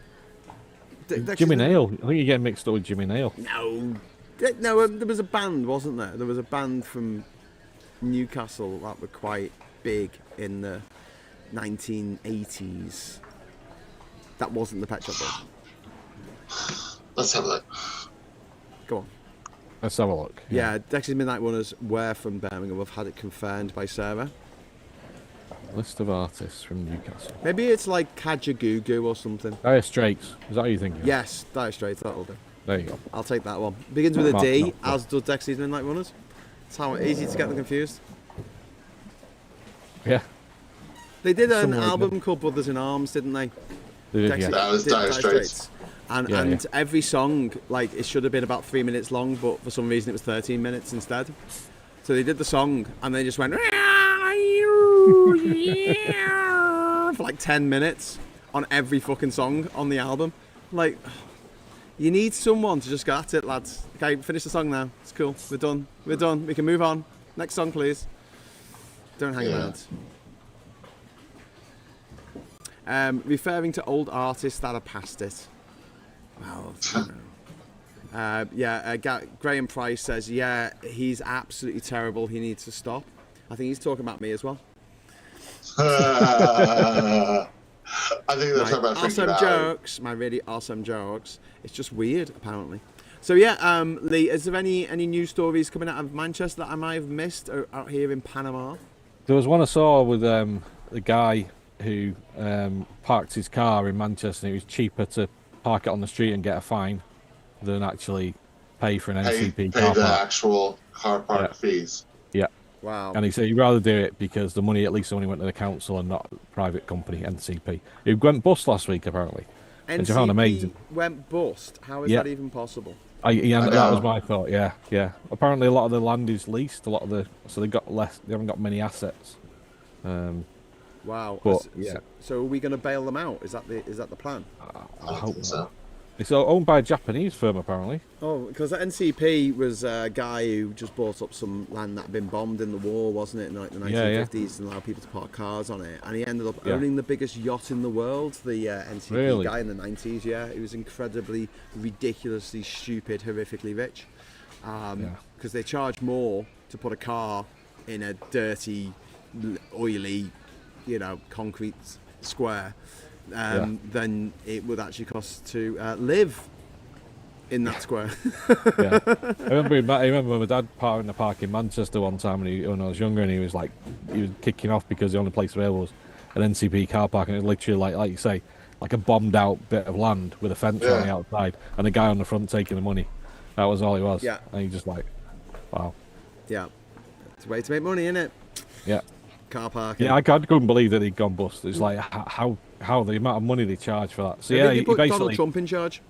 Jimmy Nail. I think you're getting mixed up with Jimmy Nail. No, there was a band, wasn't there? There was a band from Newcastle that were quite big in the 1980s. That wasn't the Pet Shop Boys. Let's have a look. Go on. Let's have a look. Yeah, Dexter's Midnight Runners were from Birmingham. We've had it confirmed by Sarah. List of artists from Newcastle. Maybe it's like Kajagoogoo or something. Dire Straits. Is that what you think? Yes, Dire Straits, that'll do. There you go. I'll take that one. Begins with a D, as does Dexter's Midnight Runners. It's how easy to get them confused. Yeah. They did an album called Brothers in Arms, didn't they? They did, yeah. That was Dire Straits. And every song, like, it should have been about 3 minutes long, but for some reason it was 13 minutes instead. So they did the song, and they just went for like 10 minutes on every fucking song on the album. Like, you need someone to just go, that's it, lads. Okay, finish the song now. It's cool. We're done. We're done. We can move on. Next song, please. Don't hang around. Referring to old artists that are past it. Well, you know. Graham Price says, yeah, he's absolutely terrible. He needs to stop. I think he's talking about me as well. I think they're talking about awesome jokes. My really awesome jokes. It's just weird, apparently. So yeah, Lee, is there any news stories coming out of Manchester that I might have missed out here in Panama? There was one I saw with the guy who parked his car in Manchester, and it was cheaper to park it on the street and get a fine than actually pay for an NCP car park. Pay the actual car park fees. Yeah. Wow. And he said he'd rather do it because the money at least only went to the council and not a private company, NCP. It went bust last week, apparently. NCP which I found amazing. Went bust? How is that even possible? That was my thought, yeah. Apparently a lot of the land is leased, so they haven't got many assets. Wow. But, so are we going to bail them out? Is that the plan? I hope so. It's owned by a Japanese firm, apparently. Oh, because the NCP was a guy who just bought up some land that had been bombed in the war, wasn't it, in like the 1950s, and allowed people to park cars on it. And he ended up owning the biggest yacht in the world, the NCP guy in the 90s, yeah. He was incredibly, ridiculously stupid, horrifically rich. Because they charge more to put a car in a dirty, oily, concrete square than it would actually cost to live in that square. I remember my dad parked in the park in Manchester one time when I was younger, and he was kicking off because the only place available was an NCP car park, and it was literally like you say, like a bombed out bit of land with a fence on the outside and a guy on the front taking the money. That was all it was. Yeah. And he just wow. Yeah. It's a way to make money, isn't it? Yeah. Car parking. Yeah, I couldn't believe that he'd gone bust. It's like how the amount of money they charge for that. So he put Donald Trump in charge.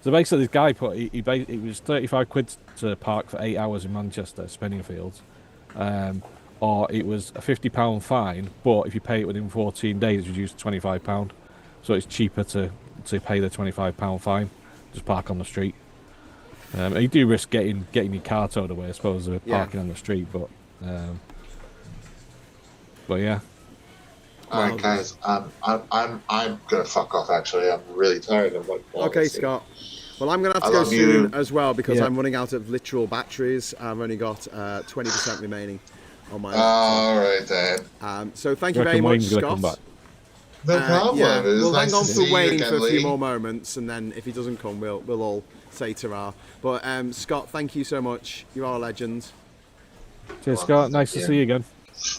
So basically, this guy it was 35 quid to park for 8 hours in Manchester, Spenningfields, or it was a £50 fine. But if you pay it within 14 days, it's reduced to £25. So it's cheaper to pay the £25 fine. Just park on the street. You do risk getting your car towed away, I suppose, of parking on the street, but yeah. All right, guys. I'm gonna fuck off. Actually, I'm really tired of Okay, Scott. Well, I'm gonna have to go soon as well because I'm running out of literal batteries. I've only got 20% remaining on my. All right then. So thank you very much, Scott. No problem. We'll hang on for Wayne for a few more moments, and then if he doesn't come, we'll all say ta-ra. But Scott, thank you so much. You are a legend. Cheers, Scott. Nice to see you again.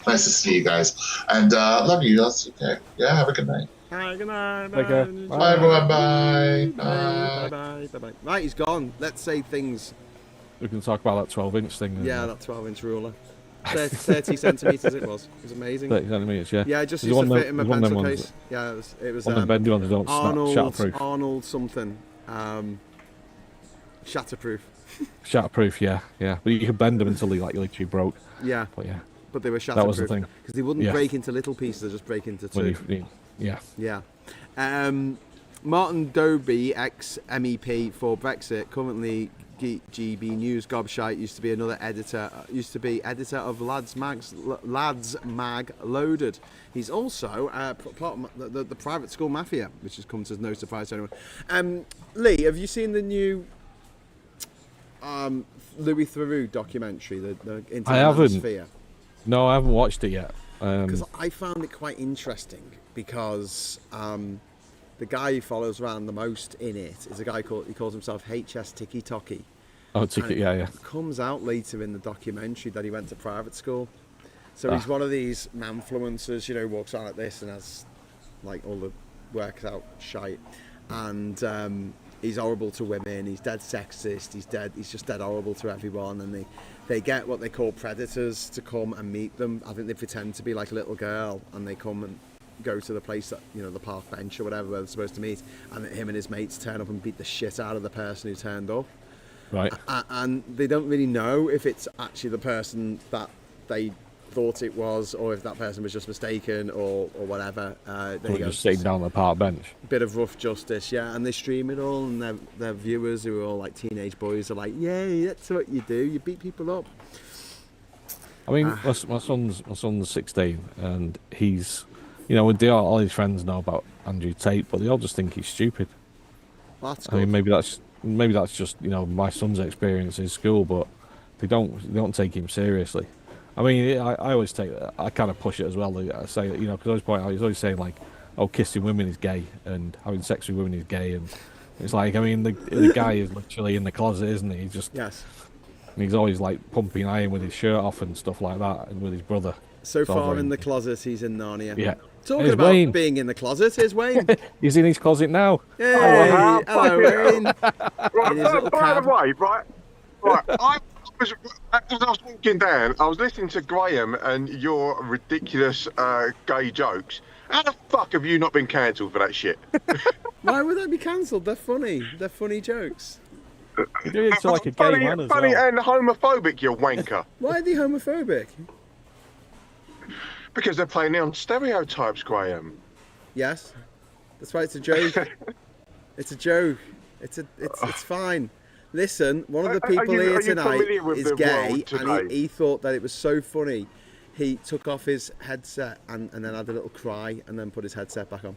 Nice to see you guys, and love you. That's okay. Yeah, have a good night. Hi, good night. Take care. Bye, everyone. Bye. Bye. Right, he's gone. Let's say things. We can talk about that 12-inch thing. Yeah, that 12-inch ruler. 30 centimeters it was. It was amazing. 30 centimeters, yeah. Yeah, I just used to fit in my pencil case. Yeah, it was one of the bendy ones that don't snap, shatterproof. Arnold something. Shatterproof. Shatterproof, yeah. But you could bend them until they literally broke. Yeah. But yeah. But they were shatterproof. That was the thing. Because they wouldn't break into little pieces, they just break into two. Yeah. Martin Doby, ex-MEP for Brexit, currently GB News gobshite, used to be editor of Lads Mag Loaded. He's also part of the private school mafia, which has come as no surprise to anyone. Lee, have you seen the new Louis Theroux documentary, the Into I haven't. Sphere? No, I haven't watched it yet. Because I found it quite interesting because the guy who follows around the most in it is a guy he calls himself HS Tiki Toki. Oh, Tiki, yeah. It comes out later in the documentary that he went to private school. So he's one of these manfluencers, walks around like this and has all the works out shite. And he's horrible to women, he's dead sexist, he's just dead horrible to everyone. And they get what they call predators to come and meet them. I think they pretend to be like a little girl and they come and go to the place that, the park bench or whatever where they're supposed to meet, and him and his mates turn up and beat the shit out of the person who turned up. Right. And they don't really know if it's actually the person that they thought it was, or if that person was just mistaken, or whatever. There you go. Just sitting down on the park bench. Bit of rough justice, yeah. And they stream it all, and their viewers, who are all like teenage boys, are like, "Yay, that's what you do. You beat people up." I mean, my son's 16, and he's, all his friends know about Andrew Tate, but they all just think he's stupid. That's good. I mean, maybe that's just my son's experience in school, but they don't take him seriously. I mean, I always I kind of push it as well. I say that, because I always point out, he's always saying kissing women is gay and having sex with women is gay, and it's like, I mean, the guy is literally in the closet, isn't he? Yes. He's always pumping iron with his shirt off and stuff like that, and with his brother. So far in the closet, he's in Narnia. Yeah. Talking about Wayne. Being in the closet, here's Wayne. He's in his closet now. Hey, hello, Wayne. Right, by the way, right. As I was walking down, I was listening to Graham and your ridiculous gay jokes. How the fuck have you not been cancelled for that shit? Why would they be cancelled? They're funny. They're funny jokes. You're doing it to a gay man as funny well. And homophobic, you wanker. Why are they homophobic? Because they're playing on stereotypes, Graham. Yes, that's why it's a joke. It's a joke. It's fine. Listen, one of the people here tonight is gay, and he thought that it was so funny. He took off his headset and then had a little cry, and then put his headset back on.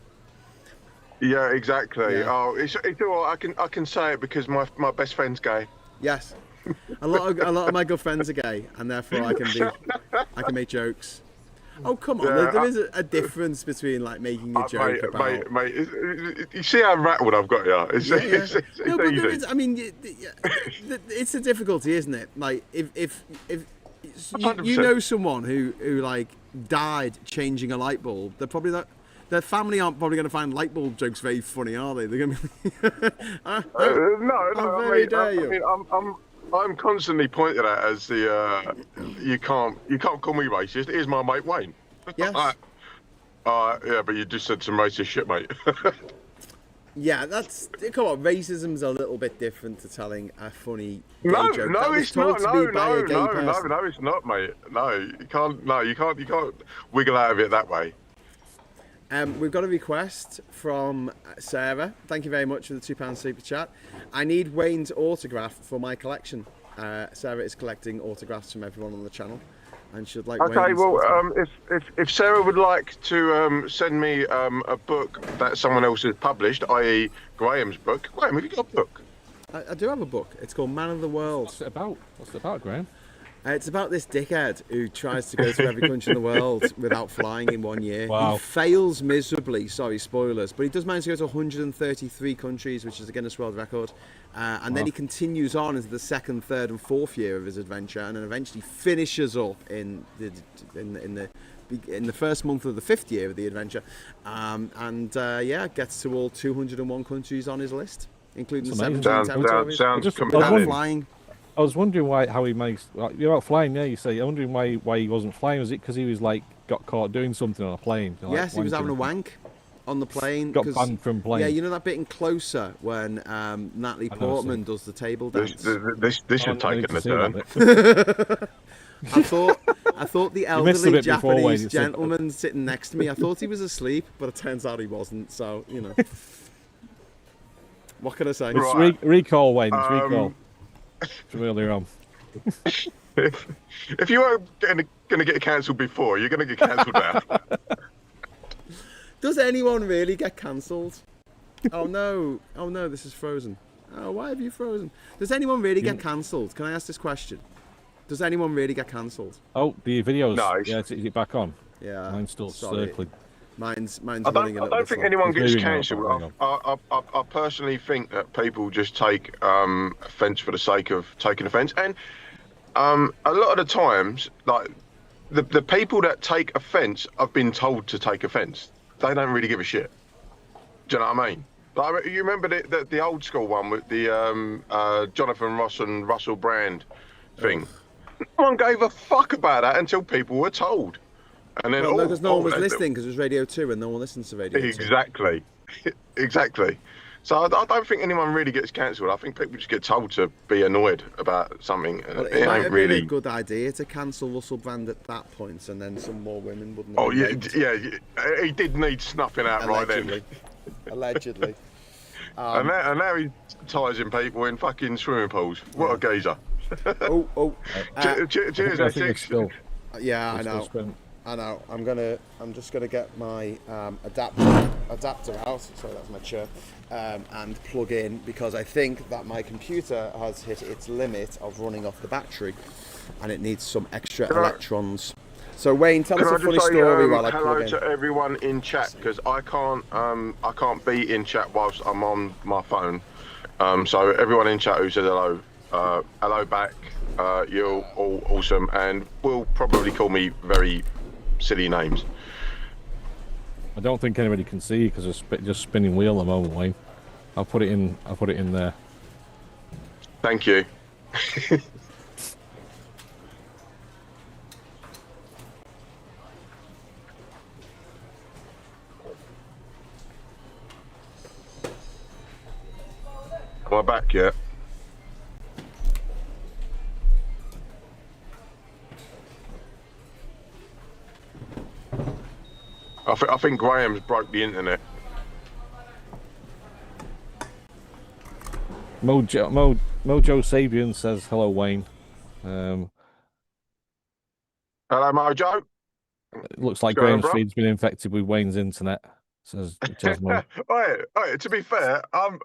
Yeah, exactly. Yeah. Oh, it's all right. I can say it because my best friend's gay. Yes, a lot of my good friends are gay, and therefore I can make jokes. Oh, come on, there is a difference between making a joke about... Mate, you see how rattled I've got here? It's no, but easy. there is, I mean, it's a difficulty, isn't it? If you know someone who died changing a light bulb, they're probably not... Their family aren't probably going to find light bulb jokes very funny, are they? They're going to be... I'm constantly pointed at as the you can't call me racist. Here's my mate Wayne. Yes. Yeah, but you just said some racist shit, mate. Yeah, come on. Racism's a little bit different to telling a funny gay joke. No, it's not. No, it's not, mate. No, you can't wiggle out of it that way. We've got a request from Sarah. Thank you very much for the £2 super chat. I need Wayne's autograph for my collection. Sarah is collecting autographs from everyone on the channel, and she'd like. Okay, well, if Sarah would like to send me a book that someone else has published, i.e. Graham's book. Graham, have you got a book? I do have a book. It's called Man of the World. What's it about? Graham? It's about this dickhead who tries to go to every country in the world without flying in 1 year. Wow. He fails miserably, sorry, spoilers, but he does manage to go to 133 countries, which is a Guinness World Record. And then he continues on into the second, third and fourth year of his adventure, and then eventually finishes up in the first month of the fifth year of the adventure. Gets to all 201 countries on his list, including 17 territories. Sounds compelling. Flying. I was wondering how he managed. You're out flying, yeah. You say. I'm wondering why he wasn't flying. Was it because he was like got caught doing something on a plane? Like, yes, he was having a wank on the plane. Got banned from playing. Yeah, you know that bit in Closer when Natalie Portman does the table dance. This should take a turn. I thought the elderly Japanese gentleman sitting next to me, I thought he was asleep, but it turns out he wasn't. So you know, what can I say? Right. Recall, Wayne. Recall. From earlier on. If you were going to get cancelled before, you're going to get cancelled now. Does anyone really get cancelled? Oh no, this is frozen. Oh, why have you frozen? Does anyone really get cancelled? Can I ask this question? Does anyone really get cancelled? Oh, the videos. No. Yeah, is it back on? Yeah. Mine's still circling. Mine's I running a little bit. don't think anyone gets cancelled. I personally think that people just take offence for the sake of taking offence, and a lot of the times, like the people that take offence have been told to take offence. They don't really give a shit. Do you know what I mean? Like, you remember the old school one with the Jonathan Ross and Russell Brand thing? No one gave a fuck about that until people were told. And then, because no one was listening, because it was Radio 2 and no one listens to Radio 2. Exactly. Exactly. So I don't think anyone really gets cancelled. I think people just get told to be annoyed about something. Well, it might have been a good idea to cancel Russell Brand at that point, and then some more women wouldn't have yeah. He did need snuffing out Allegedly. right then. Allegedly. And now he ties in people in fucking swimming pools. What a geezer. Cheers, Essex. Yeah, I know. I know. I'm just gonna get my adapter out. Sorry, that's my chair. And plug in, because I think that my computer has hit its limit of running off the battery, and it needs some extra electrons. So Wayne, tell us a funny story while I plug in. Hello to everyone in chat, because I can't be in chat whilst I'm on my phone. So everyone in chat who says hello, hello back. You're all awesome, and will probably call me very silly names. I don't think anybody can see because it's just spinning wheel at the moment, Wayne. I'll put it in there. Thank you. Am I back yet? I think Graham's broke the internet. Mojo Sabian says hello, Wayne. Hello, Mojo. It looks like Graham's feed's been infected with Wayne's internet. Says Jasmine. Alright, to be fair, I'm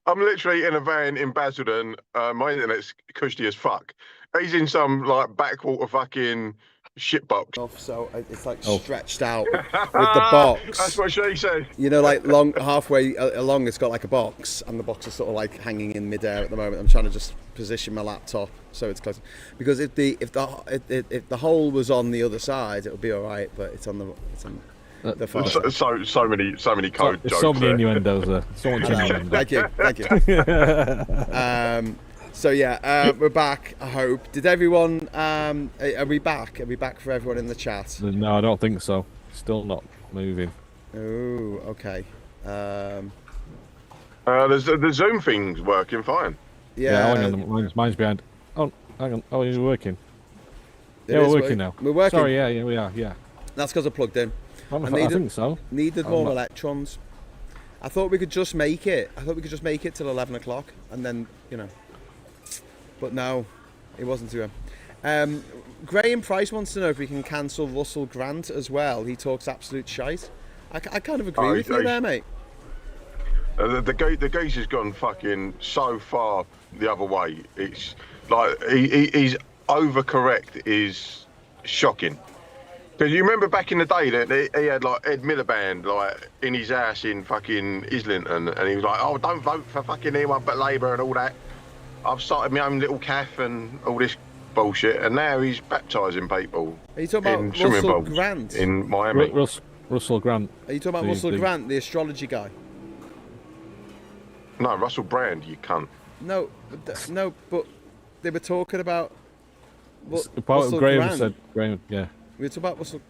literally in a van in Basildon. My internet's cushy as fuck. He's in some like backwater fucking shitbox. So it's like stretched out with the box. That's what she said. You know, like halfway along, it's got like a box, and the box is sort of like hanging in midair at the moment. I'm trying to just position my laptop so it's close, because if the hole was on the other side, it would be all right. But it's on the far side. So many code jokes. So many innuendos there. So much innuendo. Thank you. So yeah, we're back. I hope. Did everyone? Are we back? Are we back for everyone in the chat? No, I don't think so. Still not moving. Oh, okay. The Zoom thing's working fine. Yeah, mine's behind. Oh, hang on. Oh, you're working. We're working now. We're working. Sorry, yeah, we are. Yeah. That's because I plugged in. I think so. Needed more electrons. I thought we could just make it. Till 11 o'clock, and then But no, it wasn't to him. Graham Price wants to know if we can cancel Russell Grant as well. He talks absolute shite. I kind of agree with you there, mate. The geese has gone fucking so far the other way. It's like he's overcorrect is shocking. Because you remember back in the day that he had like Ed Miliband like in his house in fucking Islington, and he was like, "Oh, don't vote for fucking anyone but Labour and all that. I've started my own little calf and all this bullshit," and now he's baptising people. Are you talking about Russell Grant in Miami? Russell Grant. Are you talking about Russell Grant, the astrology guy? No, Russell Brand, you cunt. No, but they were talking about. Graham said. Graham, yeah. We were talking about Russell.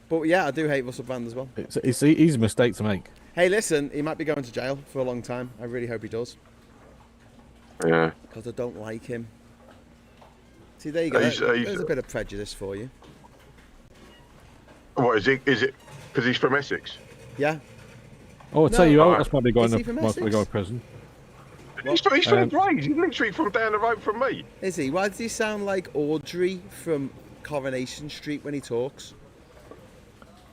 But yeah, I do hate Russell Brand as well. It's an easy mistake to make. Hey, listen, he might be going to jail for a long time. I really hope he does. Yeah. Because I don't like him. See, there you go. There's a bit of prejudice for you. What is it? Is it because he's from Essex? Yeah. Oh, I'll tell you what, that's probably Is he going from to prison. He's from Grays. He's literally from down the road from me. Is he? Why does he sound like Audrey from Coronation Street when he talks?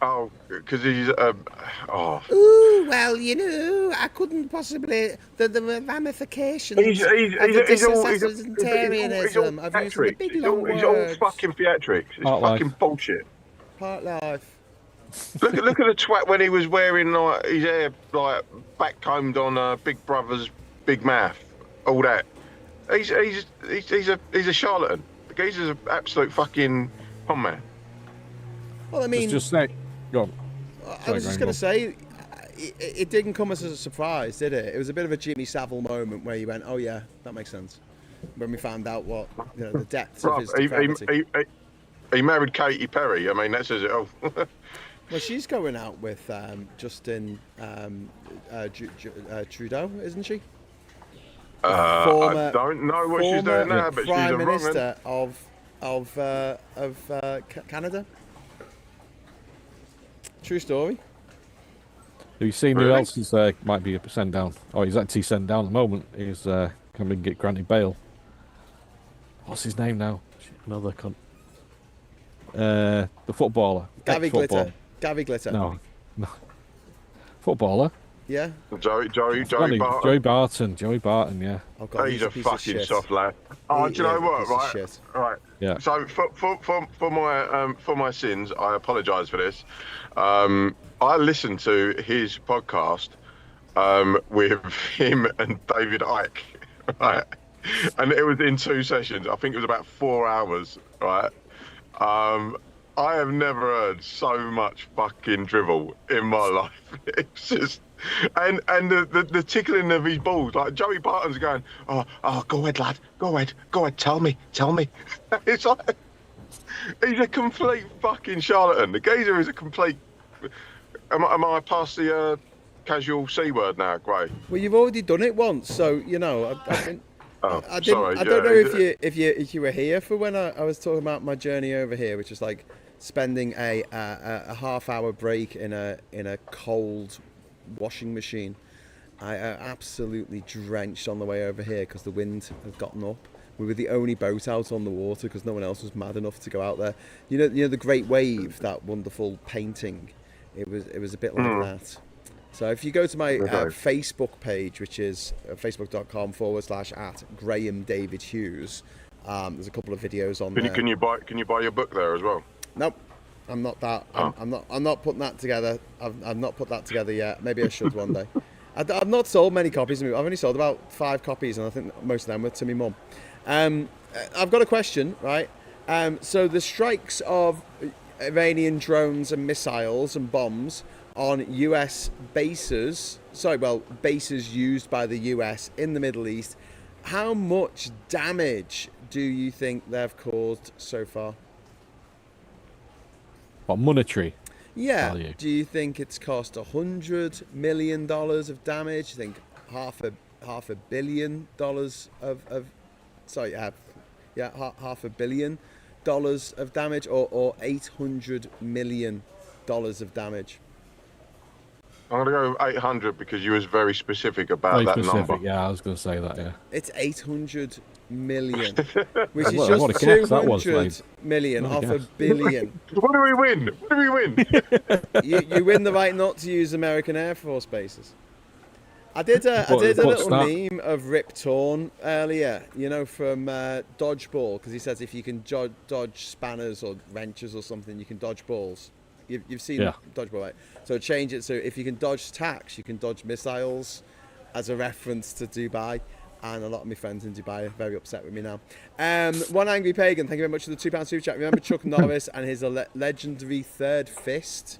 Oh, because he's Ooh, well, you know, I couldn't possibly. The ramifications. He's all I've used the big long words. He's all fucking theatrics. It's fucking bullshit. Part life. Look at the twat when he was wearing like his hair like backcombed on Big Brother's Big Mouth, all that. He's a charlatan. The geezer's an absolute fucking con man. Well, I mean, just say, go on. I was just going to say, it didn't come as a surprise, did it? It was a bit of a Jimmy Savile moment where you went, "Oh yeah, that makes sense." When we found out what the depths of his depravity. He married Katy Perry. I mean, that says it all. Well, she's going out with Justin Trudeau, isn't she? I don't know what she's doing now, but she's a Prime Minister of Canada. True story. Have you seen who else is might be sent down? Oh, he's actually sent down at the moment. He's coming and get granted bail. What's his name now? Another cunt. The footballer. Gary Glitter. Gary Glitter. No. Footballer. Yeah. Joey Barton. Joey Barton, yeah. Oh, God, he's a fucking soft lad. Oh, do you know what? Right. Yeah. So for my sins, I apologise for this. I listened to his podcast with him and David Icke, right? And it was in 2 sessions. I think it was about 4 hours, right? I have never heard so much fucking drivel in my life. It's just, and the tickling of his balls, like Joey Barton's going, oh, go ahead, lad, go ahead, tell me. It's like, he's a complete fucking charlatan. The geezer is a complete. Am I past the casual C word now, Gray? Well, you've already done it once, so you know. I don't know if you were here for when I was talking about my journey over here, which is like spending a half-hour break in a cold washing machine. I absolutely drenched on the way over here because the wind had gotten up. We were the only boat out on the water because no one else was mad enough to go out there. You know the Great Wave, that wonderful painting. It was a bit like that. So if you go to my Facebook page, which is facebook.com/@Graham David Hughes, there's a couple of videos on there. Can you buy your book there as well? Nope, I'm not that. I'm not putting that together. I've not put that together yet. Maybe I should one day. I've not sold many copies. I've only sold about 5 copies, and I think most of them were to my mum. I've got a question, right? So the strikes of Iranian drones and missiles and bombs on US bases, bases used by the US in the Middle East, how much damage do you think they've caused so far? What, monetary? Yeah. Value? Do you think it's cost $100 million of damage? Do you think half a billion dollars of half a billion dollars of damage, or $800 million of damage? I'm gonna go 800 because you was very specific about that number. Yeah, I was gonna say that. Yeah, it's 800 million, which is what just a 200 million off a billion. What do we win? You win the right not to use American Air Force bases. I did a little meme of Rip Torn earlier, from Dodgeball, because he says if you can dodge spanners or wrenches or something, you can dodge balls. You've seen Dodgeball, right? So change it so if you can dodge tacks, you can dodge missiles, as a reference to Dubai. And a lot of my friends in Dubai are very upset with me now. One Angry Pagan, thank you very much for the £2 super chat. Remember Chuck Norris and his legendary third fist?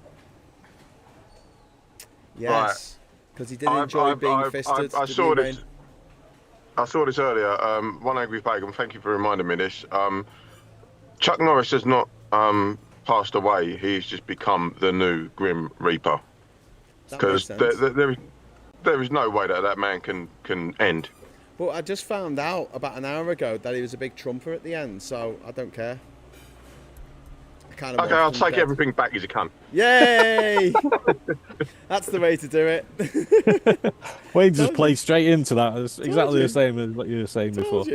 Yes, because he did enjoy being fisted. I saw this. I saw this earlier. One Angry Pagan, thank you for reminding me this. Chuck Norris has not passed away. He's just become the new Grim Reaper. Because there is no way that man can end. But I just found out about an hour ago that he was a big trumper at the end, so I don't care. Okay, I'll take everything back as a cunt. Yay! That's the way to do it. Wayne just played straight into that. It's exactly the same as what you were saying before.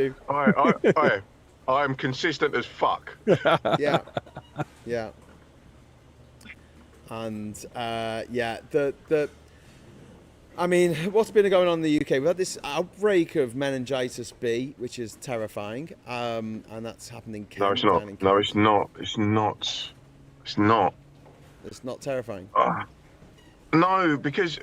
I am consistent as fuck. Yeah. Yeah. And I mean, what's been going on in the UK? We've had this outbreak of meningitis B, which is terrifying, and that's happening in Kent. No, it's not. No, it's not. It's not. It's not. It's not terrifying. No, because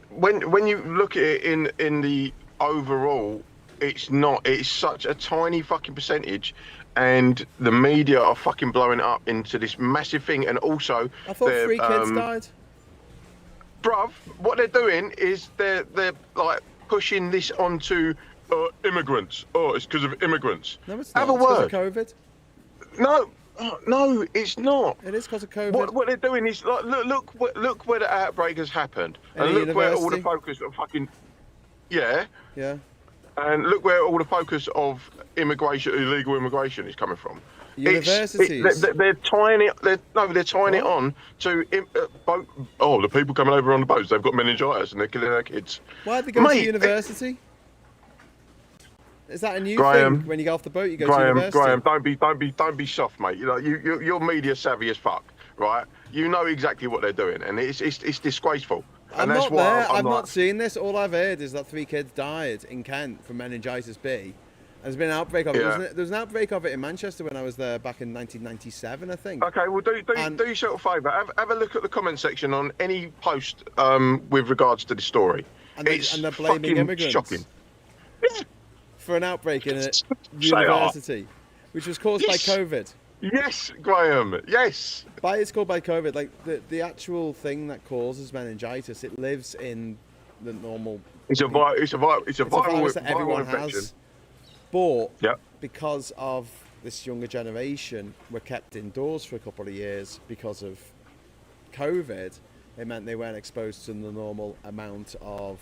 when you look at it in the overall, it's not. It's such a tiny fucking percentage, and the media are fucking blowing it up into this massive thing. And also, I thought 3 kids died. Bruv, what they're doing is they're like pushing this onto immigrants. Oh, it's because of immigrants. No, it's not. Have a word. It's because of COVID. No, it's not. It is because of COVID. What they're doing is like look where the outbreak has happened, and look where all the focus of fucking yeah. And look where all the focus of immigration, illegal immigration, is coming from. Universities. They're tying it. They're tying it on to boat. Oh, the people coming over on the boats, they've got meningitis and they're killing their kids. Why'd they go to university? Is that a new thing? When you get off the boat, you go to university. Graham, don't be soft, mate. You know, you're media savvy as fuck, right? You know exactly what they're doing, and it's disgraceful. I'm not there. I've not seen this. All I've heard is that 3 kids died in Kent from meningitis B. There's been an outbreak of it. There was an outbreak of it in Manchester when I was there back in 1997, I think. Okay, well, do yourself a favour. Have a look at the comment section on any post with regards to the story. And they're blaming immigrants. Shocking. For an outbreak in a university, which was caused by COVID. Yes, Graham. Yes. It's called by COVID. Like the actual thing that causes meningitis, it lives in the normal. It's a viral that everyone infection. has. But because of this younger generation were kept indoors for a couple of years because of COVID, it meant they weren't exposed to the normal amount of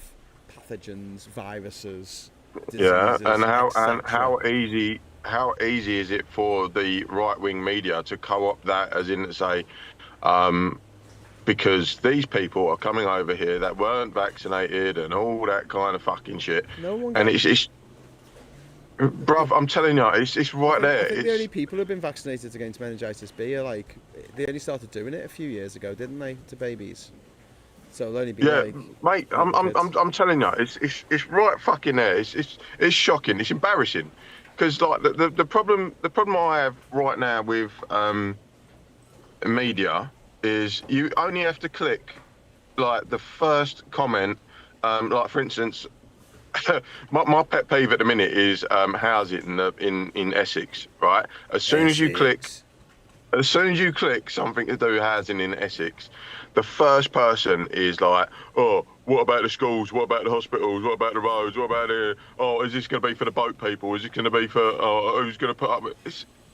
pathogens, viruses, diseases, and how easy is it for the right-wing media to co-opt that, as in to say, because these people are coming over here that weren't vaccinated and all that kind of fucking shit. And it's bruv, I'm telling you, it's right there. I think the only people who've been vaccinated against meningitis B are they only started doing it a few years ago, didn't they, to babies? So it'll only be mate. I'm telling you, it's right fucking there. It's shocking. It's embarrassing, because like the problem I have right now with media is you only have to click like the first comment, like for instance. my pet peeve at the minute is housing in Essex, right? As soon as you click something to do housing in Essex, the first person is like, oh, what about the schools? What about the hospitals? What about the roads? What about is this going to be for the boat people? Is it going to be for who's going to put up?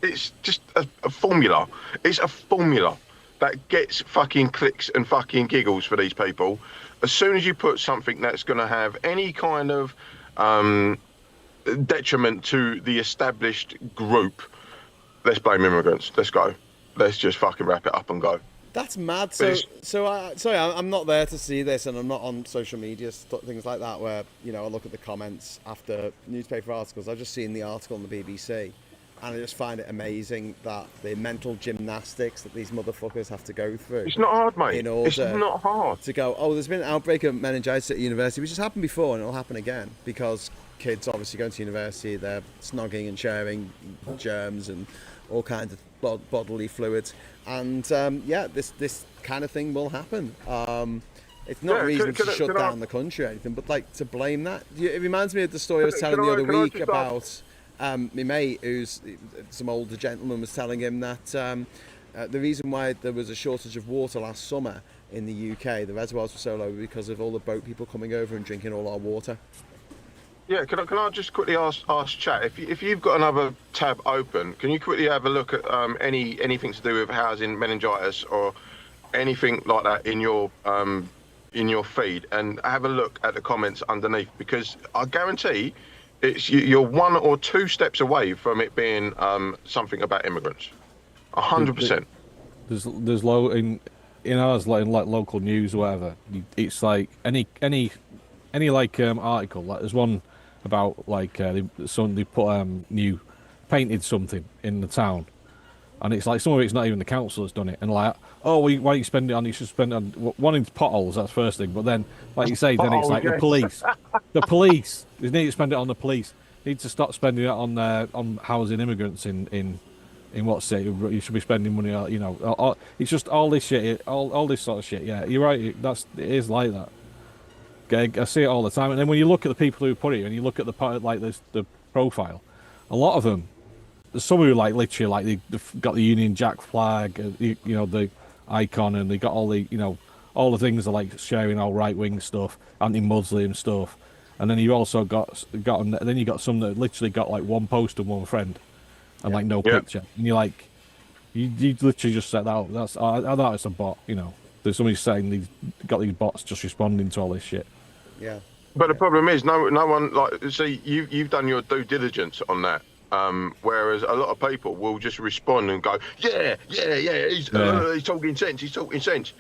It's just a formula. It's a formula that gets fucking clicks and fucking giggles for these people. As soon as you put something that's going to have any kind of detriment to the established group, let's blame immigrants. Let's go. Let's just fucking wrap it up and go. That's mad. Sorry, I'm not there to see this, and I'm not on social media, things like that, where I look at the comments after newspaper articles. I've just seen the article on the BBC. And I just find it amazing that the mental gymnastics that these motherfuckers have to go through. It's not hard, mate. In order it's not hard. To go, there's been an outbreak of meningitis at university, which has happened before, and it'll happen again, because kids obviously going to university, they're snogging and sharing germs and all kinds of bodily fluids. And this kind of thing will happen. It's not reason to shut down the country or anything, but to blame that. It reminds me of the story I was telling the other week about... my mate, who's some older gentleman, was telling him that the reason why there was a shortage of water last summer in the UK, the reservoirs were so low because of all the boat people coming over and drinking all our water. Yeah, can I just quickly ask chat if you've got another tab open, can you quickly have a look at anything to do with housing meningitis or anything like that in your feed, and have a look at the comments underneath, because I guarantee you're 1 or 2 steps away from it being something about immigrants. 100%. There's low in ours, like in like local news or whatever. It's like any like article. Like there's one about like they put new painted something in the town, and it's like some of it's not even the council that's done it, and like, oh, why don't you spend it on? You should spend it on one in potholes. That's first thing, but then like you say, then it's like the police. The police. They need to spend it on the police. They need to stop spending it on housing immigrants in what city. You should be spending money on, you know. It's just all this shit, all this sort of shit. Yeah, you're right. It is like that. I see it all the time, and then when you look at the people who put it, and you look at the profile, a lot of them, there's some who like literally like they've got the Union Jack flag, you know, the icon, and they got all the, you know, all the things are like sharing all right wing stuff, anti-Muslim stuff, and then you also got then you got some that literally got like one post and one friend, and like no picture, and you're like, you literally just set that up. I thought it's a bot, you know. There's somebody saying got these bots just responding to all this shit. Yeah. But the problem is, no one, like, see, you've done your due diligence on that. Whereas a lot of people will just respond and go, yeah, he's talking sense.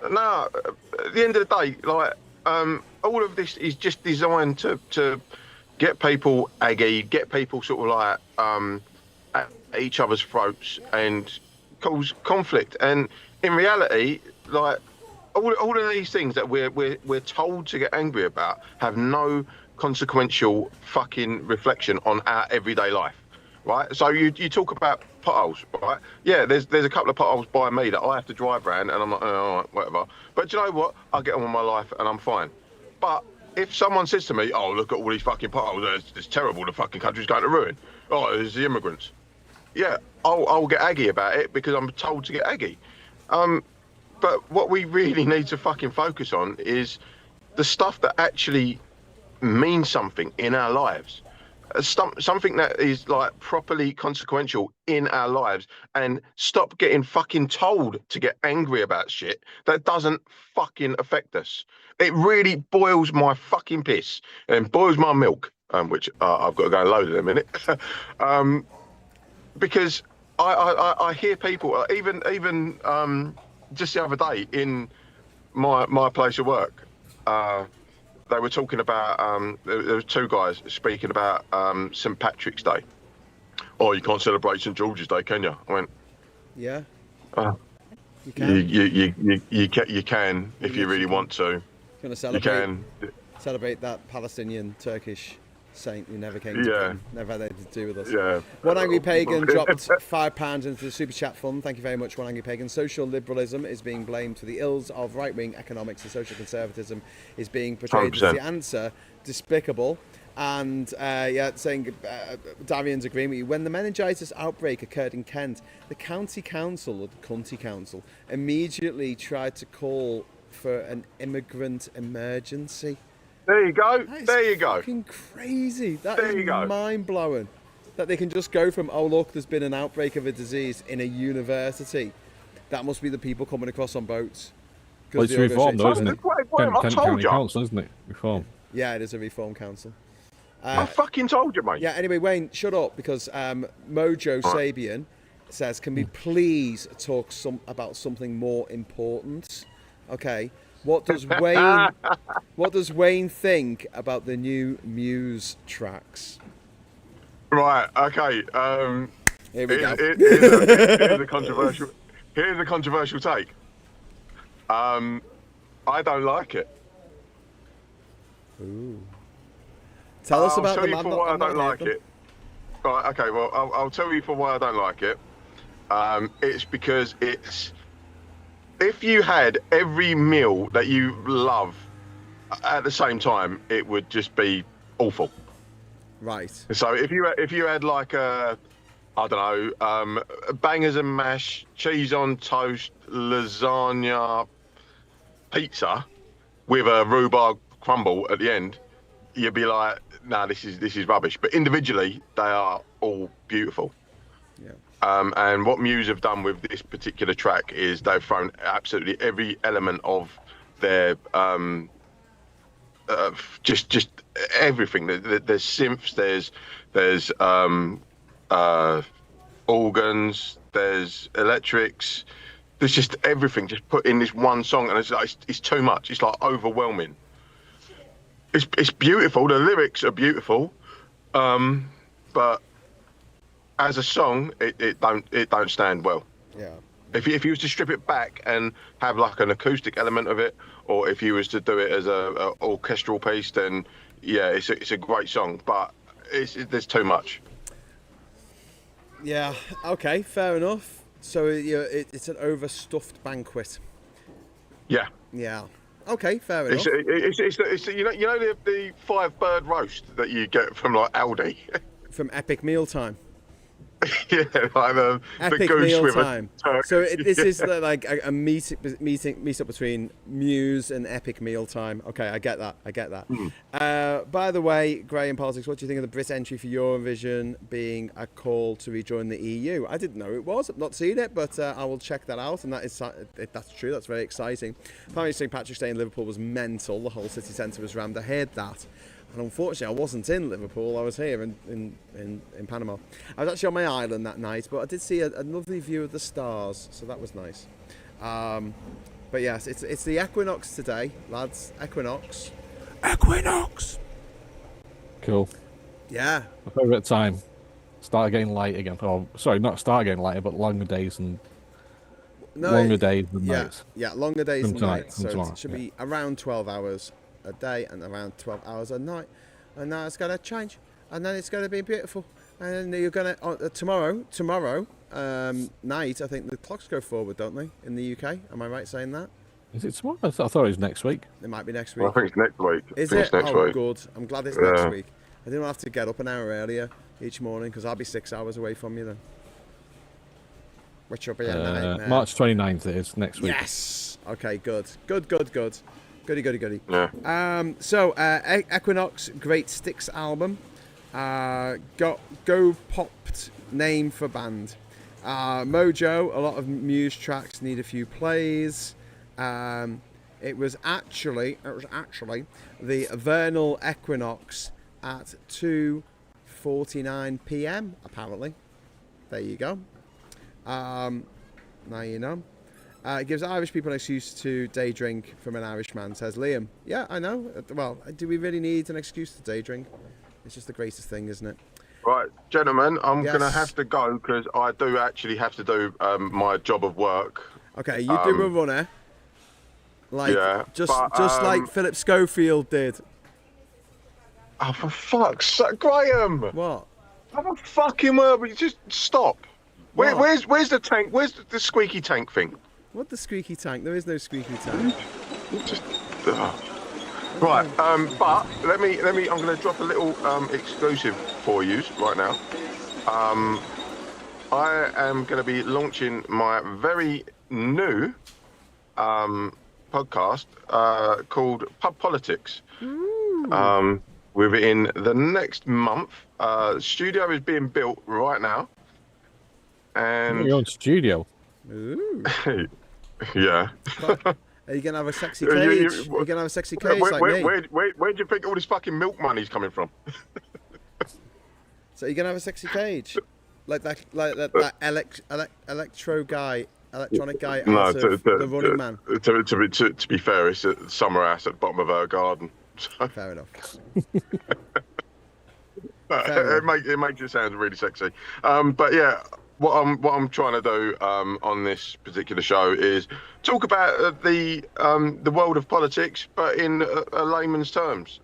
No, at the end of the day, like, all of this is just designed to get people aggy, get people sort of like at each other's throats and cause conflict. And in reality, like, all of these things that we're told to get angry about have no consequential fucking reflection on our everyday life, right? So you talk about potholes, right? Yeah, there's a couple of potholes by me that I have to drive around, and I'm like, oh, all right, whatever. But do you know what? I get on with my life and I'm fine. But if someone says to me, oh, look at all these fucking potholes, it's terrible, the fucking country's going to ruin. Oh, there's the immigrants. Yeah, I'll get aggy about it because I'm told to get aggy. But what we really need to fucking focus on is the stuff that actually means something in our lives. Something that is like properly consequential in our lives, and stop getting fucking told to get angry about shit that doesn't fucking affect us. It really boils my fucking piss and boils my milk, which I've got to go and load in a minute. Because I hear people, even just the other day in my place of work, they were talking about, there were 2 guys speaking about St. Patrick's Day. Oh, you can't celebrate St. George's Day, can you? I went, yeah. You can. You can if you really want to. You celebrate that Palestinian Turkish saint who never came to Britain, never had anything to do with us. Yeah. One Angry Pagan dropped £5 into the Super Chat Fund. Thank you very much, One Angry Pagan. Social liberalism is being blamed for the ills of right-wing economics, and social conservatism is being portrayed 100%. as the answer. Despicable. And saying Darian's agreeing with you. When the meningitis outbreak occurred in Kent, the county council, or the county council, immediately tried to call for an immigrant emergency. There you go. There you go. Fucking crazy. That is mind blowing. That they can just go from, oh look, there's been an outbreak of a disease in a university. That must be the people coming across on boats. Well, it's reformed, though, isn't it? Kent County Council, isn't it? Reform. Yeah, it is a reform council. I fucking told you, mate. Yeah. Anyway, Wayne, shut up, because Mojo Sabian says, can we please talk about something more important? Okay. What does Wayne think about the new Muse tracks? Right. Okay. Here we go. Here's a controversial take. I don't like it. Ooh. Tell us about them. I'll tell you for why I don't like it. Right. Okay. Well, I'll tell you for why I don't like it. It's because it's. If you had every meal that you love at the same time, it would just be awful. Right. So if you had like I don't know, bangers and mash, cheese on toast, lasagna, pizza with a rhubarb crumble at the end, you'd be like, nah, this is rubbish. But individually, they are all beautiful. Yeah. And what Muse have done with this particular track is they've thrown absolutely every element of their just everything. There's synths, there's organs, there's electrics. There's just everything just put in this one song, and it's too much. It's like overwhelming. It's beautiful. The lyrics are beautiful, but as a song, it don't stand well. Yeah. If you was to strip it back and have like an acoustic element of it, or if you was to do it as a orchestral piece, then yeah, it's a great song. But there's too much. Yeah. Okay. Fair enough. So it's an overstuffed banquet. Yeah. Yeah. Okay. Fair enough. It's you know the 5-bird roast that you get from like Aldi. From Epic Mealtime. Yeah, like the Epic goose with Mealtime. a turkey. So this is like a meet up between Muse and Epic Mealtime. Okay, I get that. By the way, Graham Politics, what do you think of the Brit entry for Eurovision being a call to rejoin the EU? I didn't know it was. I've not seen it, but I will check that out. And that's true. That's very exciting. Apparently, St Patrick's Day in Liverpool was mental. The whole city centre was rammed. I heard that. And unfortunately, I wasn't in Liverpool. I was here in Panama. I was actually on my island that night, but I did see a lovely view of the stars, so that was nice. But yes, it's the equinox today, lads. Equinox. Cool. Yeah. My favourite time. Start getting light again. Oh, sorry, not start getting lighter, but longer days and nights. Yeah, longer days From and tonight, nights. from So tomorrow, it should yeah. be around 12 hours a day and around 12 hours a night. And now it's going to change. And then it's going to be beautiful. And then you're going to... tomorrow night, I think the clocks go forward, don't they, in the UK? Am I right saying that? Is it tomorrow? I thought it was next week. It might be next week. Well, I think it's next week. Is I think it? it's next Oh, week. good. I'm glad it's next week. I didn't have to get up an hour earlier each morning because I'll be 6 hours away from you then. Which will be a nightmare. March 29th it is, next week. Yes! Okay, good. Goody. Yeah. So, Equinox, Great Sticks album. Go popped name for band. Mojo, a lot of Muse tracks need a few plays. It was actually the vernal equinox at 2:49 p.m. apparently. There you go. Now you know. It gives Irish people an excuse to day drink from an Irishman, says Liam. Yeah, I know. Well, do we really need an excuse to day drink? It's just the greatest thing, isn't it? Right, gentlemen, I'm Yes. going to have to go because I do actually have to do my job of work. Okay, you do a runner. Like, Yeah, just but, like Philip Schofield did. Oh, for fuck's sake, Graham! What? Have a fucking word, but you just stop. What? Where's the tank? Where's the squeaky tank thing? What the squeaky tank? There is no squeaky tank. Just, Right, but let me. I'm going to drop a little exclusive for you right now. I am going to be launching my very new podcast called Pub Politics. Within the next month. Studio is being built right now, and Your own studio. Ooh. yeah. Are you gonna have a sexy cage? You're gonna have a sexy cage like me. Where do you think all this fucking milk money's coming from? So you're gonna have a sexy cage, like that electronic guy out of the Running Man. To be fair, it's a summer house at the bottom of her garden. So Fair enough. it makes it sound really sexy. But yeah, what I'm trying to do on this particular show is talk about the world of politics, but in a layman's terms,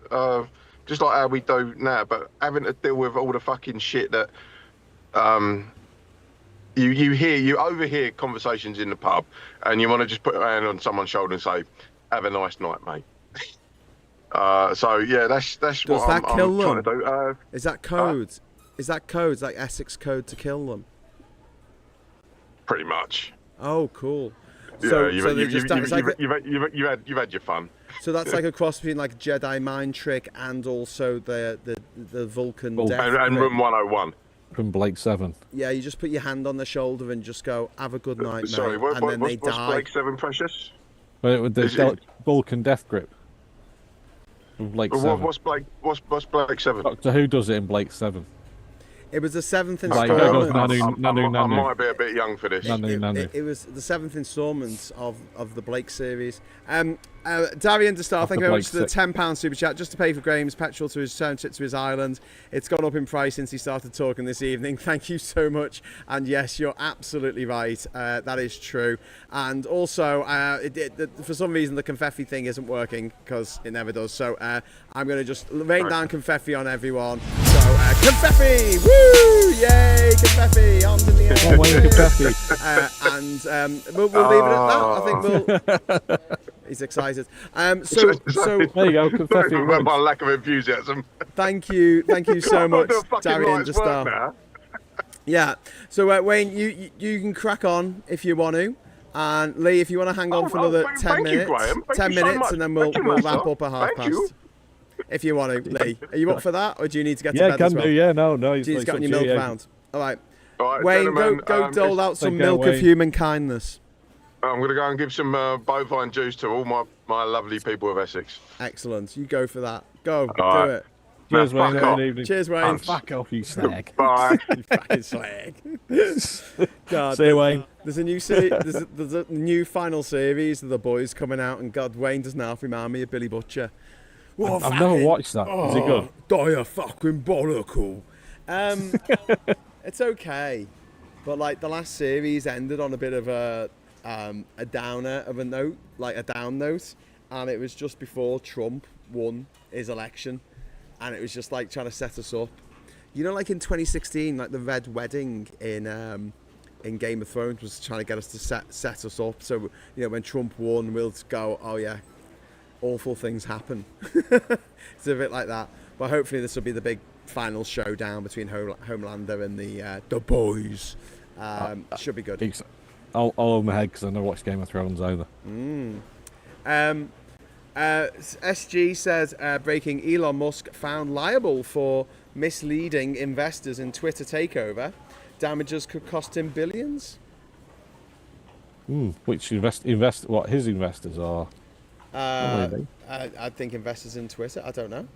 just like how we do now. But having to deal with all the fucking shit that you overhear conversations in the pub, and you want to just put your hand on someone's shoulder and say, "Have a nice night, mate." So yeah, that's what I'm trying to do. Is that code? Is that code like Essex code to kill them? Pretty much. Oh, cool. Yeah, So you've they just had your fun. So that's like a cross between like Jedi mind trick and also the Vulcan death and grip. room 101. From Blake 7. Yeah, you just put your hand on the shoulder and just go, have a good night, mate. Sorry, and then they what's die. Blake 7, Precious? But with the Vulcan death grip. From Blake 7. What's Blake 7? Doctor Who does it in Blake 7. It was the 7th Like, installment. I might be a bit young for this. It was the 7th installment of the Blake series. Darian DeStar, thank you very much for the £10 super chat just to pay for Graham's petrol to his return trip to his island. It's gone up in price since he started talking this evening. Thank you so much. And yes, you're absolutely right. That is true. And also, for some reason, the confetti thing isn't working because it never does. So I'm going to just rain down confetti on everyone. So confetti! Woo! Yay! Confetti! Arms in the air. And we'll leave it at that. I think we'll. He's excited. So there you go. Confetti. My lack of enthusiasm. Thank you so much, Darian DeStar. Yeah. So Wayne, you can crack on if you want to, and Lee, if you want to hang on for another 10 minutes, 10 minutes, and then we'll wrap up at 1:30. If you want to, Lee, are you up for that, or do you need to get to bed as well? Do. Yeah, no. Do you just got your milk round? All right. All right, Wayne, go dole out some milk of human kindness. I'm going to go and give some bovine juice to all my lovely people of Essex. Excellent. You go for that. Go. All do right. it. Cheers, Wayne. Fuck Good evening. Cheers, Wayne. Fuck off, you slag. Bye. You fucking slag. God, See you, Wayne. There's a new there's a new final series of The Boys coming out, and God, Wayne does now remind me of Billy Butcher. I've never watched that. Is it good? Die a fucking bollockle. It's okay, but like the last series ended on a bit of a downer of a note, like a down note, and it was just before Trump won his election, and it was just like trying to set us up. You know, like in 2016, like the Red Wedding in Game of Thrones was trying to get us to set us up. So, you know, when Trump won, we'll go, oh yeah, awful things happen. It's a bit like that. But hopefully this will be the big final showdown between Homelander and the boys. Should be good. All over my head because I never watched Game of Thrones either. SG says, breaking: Elon Musk found liable for misleading investors in Twitter takeover. Damages could cost him billions. Which what his investors are? I think investors in Twitter. I don't know.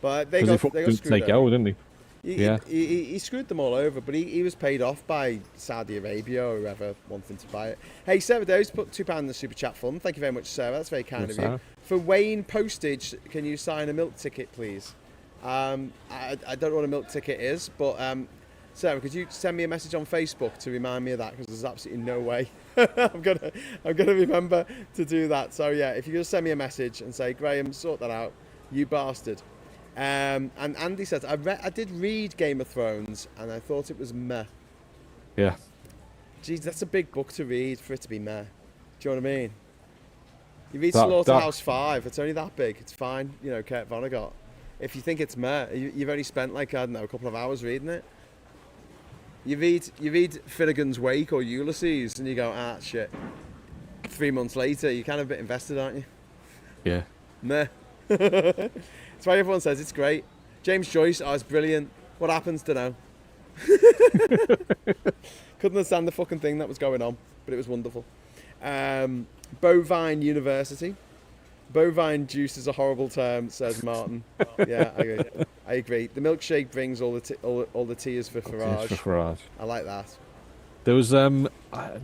But they got screwed take over, didn't he? He screwed them all over, but he was paid off by Saudi Arabia or whoever wanted to buy it. Hey, Sarah Doe's put £2 in the super chat fund. Thank you very much, Sarah. That's very kind of you. Sarah. For Wayne postage, can you sign a milk ticket, please? I don't know what a milk ticket is, but Sarah, could you send me a message on Facebook to remind me of that? Because there's absolutely no way I'm gonna remember to do that. So yeah, if you just send me a message and say, Graham, sort that out, you bastard. And Andy says, I did read Game of Thrones and I thought it was meh. Yeah. Jeez, that's a big book to read for it to be meh. Do you know what I mean? You read Slaughterhouse 5, it's only that big. It's fine, you know, Kurt Vonnegut. If you think it's meh, you've only spent like, I don't know, a couple of hours reading it. You read Finnegan's Wake or Ulysses and you go, shit. 3 months later, you're kind of a bit invested, aren't you? Yeah. Meh. That's why everyone says it's great. James Joyce, it's brilliant. What happens, dunno. Couldn't understand the fucking thing that was going on, but it was wonderful. Bovine University. Bovine juice is a horrible term, says Martin. Yeah, I agree. The milkshake brings all the tears for Farage. I like that. There was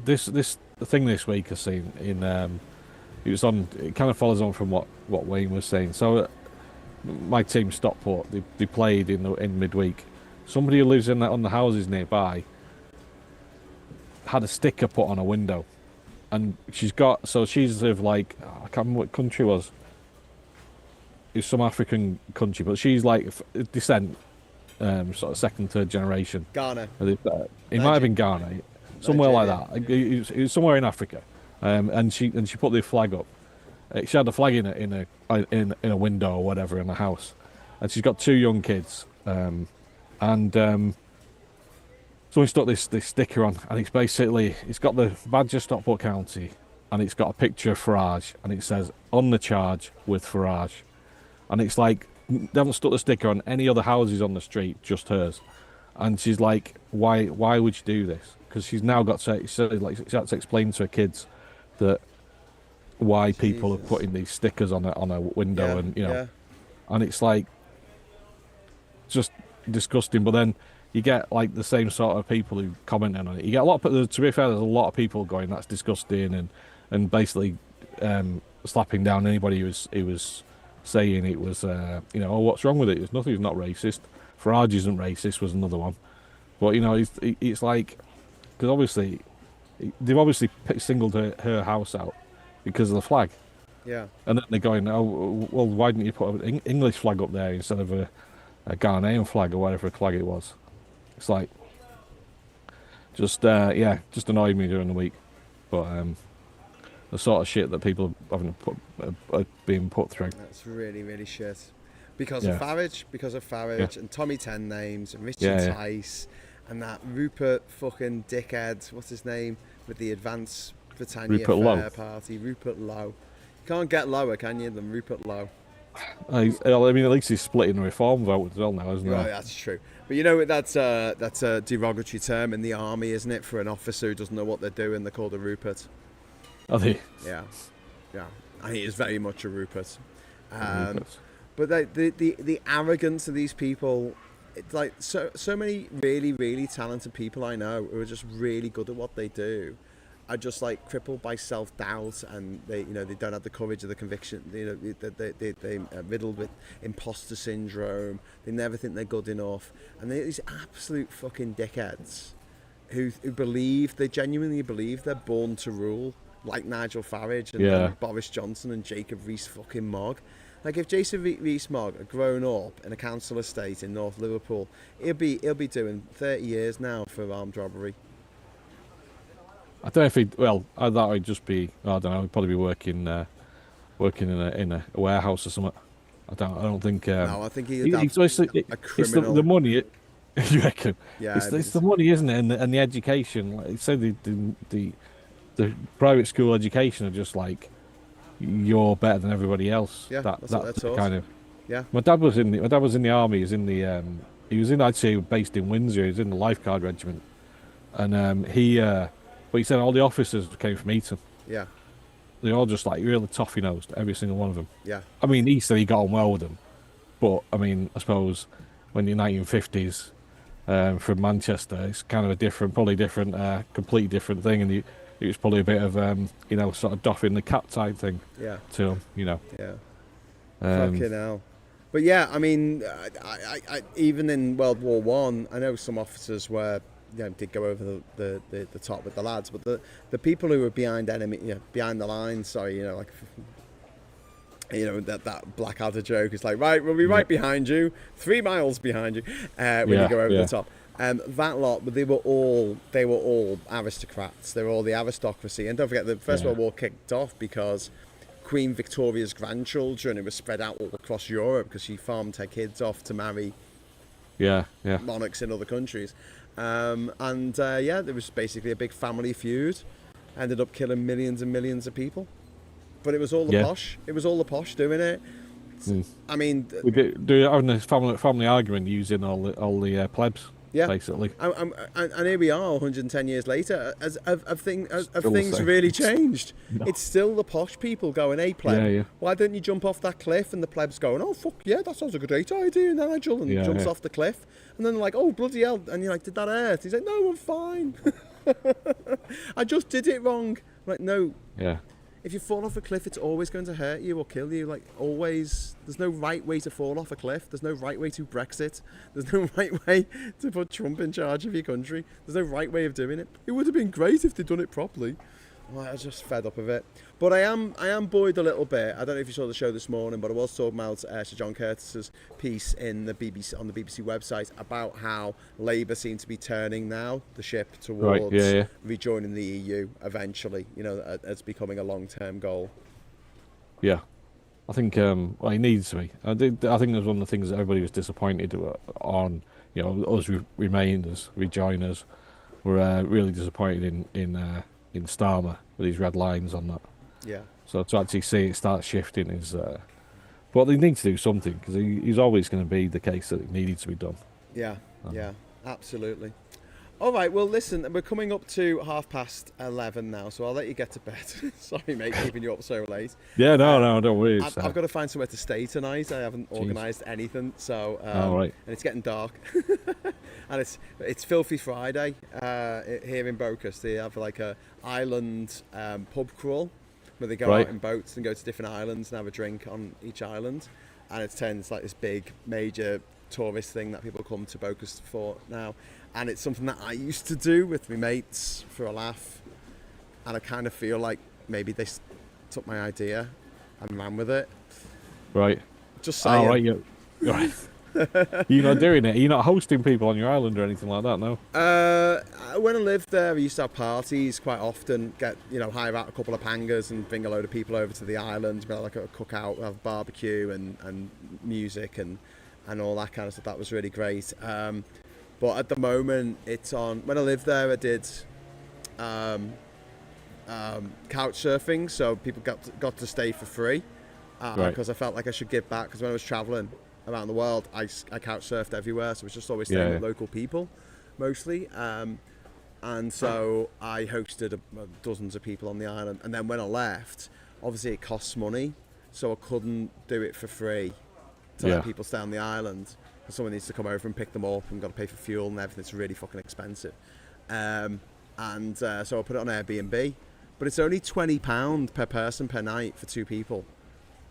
this thing this week I seen in it kind of follows on from what Wayne was saying. So my team Stockport, they played in midweek. Somebody who lives on the houses nearby had a sticker put on a window, and she's of like, I can't remember what country it was. It's some African country, but she's like descent, sort of second, third generation. Ghana. It might have been Ghana, somewhere like that. It was somewhere in Africa, and she put the flag up. She had the flag in a window or whatever in the house, and she's got 2 young kids, and someone stuck this sticker on, and it's got the badge of Stockport County and it's got a picture of Farage, and it says on the charge with Farage, and it's like they haven't stuck the sticker on any other houses on the street, just hers. And she's like, why would you do this? Because she's now got to, she had to explain to her kids that why people are putting these stickers on a window, and and it's like just disgusting. But then you get like the same sort of people who comment on it. You get a lot of, to be fair, there's a lot of people going, that's disgusting, and basically slapping down anybody who was saying it was, oh, what's wrong with it? It's nothing. It's not racist. Farage isn't racist was another one. But it's like, because obviously they've obviously singled her house out because of the flag. Yeah. And then they're going, oh, well, why didn't you put an English flag up there instead of a Ghanaian flag or whatever flag it was? It's like, just annoyed me during the week. But the sort of shit that people are being put through. That's really, really shit. Because of Farage, and Tommy Ten Names, and Richard Tice, and that Rupert fucking dickhead, what's his name, with the Advance Britannia Fair Party, Rupert Lowe. You can't get lower, can you, than Rupert Lowe? I mean, at least he's splitting the reform vote as well now, isn't he? Right, that's true. But that's a derogatory term in the army, isn't it, for an officer who doesn't know what they're doing? They're called a Rupert. Are they? Yeah. And he is very much a Rupert. But the arrogance of these people, it's like so many really, really talented people I know who are just really good at what they do, are just like crippled by self-doubt, and they don't have the courage of the conviction. They're riddled with imposter syndrome. They never think they're good enough, and they're these absolute fucking dickheads who they genuinely believe they're born to rule, like Nigel Farage and Boris Johnson and Jacob Rees-Mogg. Like, if Jason Rees-Mogg had grown up in a council estate in North Liverpool, he'll be doing 30 years now for armed robbery. I don't know if I thought he'd just be, I don't know, he'd probably be working in a warehouse or something. I don't think. No, I think he's a criminal. It's the money. You reckon? Yeah, it's the money, isn't it? And the education. Like, so the private school education are just like, you're better than everybody else. Yeah, that's what they're taught. Kind of. Yeah. My dad was in the army. He was in I'd say based in Windsor. He was in the lifeguard regiment, and but he said all the officers came from Eton. Yeah. They're all just like really toffee nosed, every single one of them. Yeah. I mean, he said he got on well with them, but I mean, I suppose when you're 1950s from Manchester, it's kind of a completely different thing, and it was probably a bit of sort of doffing the cap type thing. Yeah. To him, Yeah. Fucking hell. But yeah, I mean, I even in World War One, I know some officers did go over the top with the lads, but the people who were behind the lines, that Blackadder joke is like, right, we'll be right behind you, 3 miles behind you, when you go over the top. That lot, but they were all aristocrats. They were all the aristocracy. And don't forget, the First World War kicked off because Queen Victoria's grandchildren, it was spread out all across Europe because she farmed her kids off to marry monarchs in other countries. There was basically a big family feud. Ended up killing millions and millions of people. But it was all the posh. It was all the posh doing it. I mean, we do having a family argument using all the plebs. Yeah, basically. And here we are, 110 years later. Have things really changed? No. It's still the posh people going, "Hey, pleb, why don't you jump off that cliff?" And the plebs going, "Oh, fuck yeah, that sounds like a great idea, Nigel." And jumps off the cliff. And then they're like, "Oh, bloody hell!" And you're like, "Did that hurt?" He's like, "No, I'm fine. I just did it wrong." I'm like, no. Yeah. If you fall off a cliff, it's always going to hurt you or kill you. Like, always. There's no right way to fall off a cliff. There's no right way to Brexit. There's no right way to put Trump in charge of your country. There's no right way of doing it. It would have been great if they'd done it properly. Well, I was just fed up of it. But I am buoyed a little bit. I don't know if you saw the show this morning, but I was talking about Sir John Curtis's piece in the BBC on the BBC website about how Labour seem to be turning now the ship towards rejoining the EU eventually. As becoming a long-term goal. Yeah, I think he needs to be. I think that's one of the things that everybody was disappointed on. Us Remainers, rejoiners, were really disappointed in in Starmer with these red lines on that. Yeah. So to actually see it start shifting is, but they need to do something because he's always going to be the case that it needed to be done. Yeah, yeah, absolutely. All right, well, listen, we're coming up to 11:30 now, so I'll let you get to bed. Sorry, mate, keeping you up so late. Yeah, no, don't worry. I've got to find somewhere to stay tonight. I haven't organised anything, so all right. And it's getting dark, and it's Filthy Friday here in Bocas. They have like a island pub crawl where they go out in boats and go to different islands and have a drink on each island, and it's turned into like this big major tourist thing that people come to Bocas for now. And it's something that I used to do with my mates for a laugh. And I kind of feel like maybe they took my idea and ran with it. Right. Just saying. Oh, right, right. You're not doing it? You're not hosting people on your island or anything like that, no? When I lived there, we used to have parties quite often. Hire out a couple of pangas and bring a load of people over to the island. We had like a cookout, have barbecue and music and all that kind of stuff. That was really great. But at the moment, it's on. When I lived there, I did couch surfing, so people got to stay for free because I felt like I should give back. Because when I was traveling around the world, I couch surfed everywhere, so I was just always staying with local people, mostly. And so I hosted dozens of people on the island. And then when I left, obviously it costs money, so I couldn't do it for free to let people stay on the island. Someone needs to come over and pick them up and got to pay for fuel and everything. It's really fucking expensive. So I put it on Airbnb, but it's only £20 per person per night for 2 people,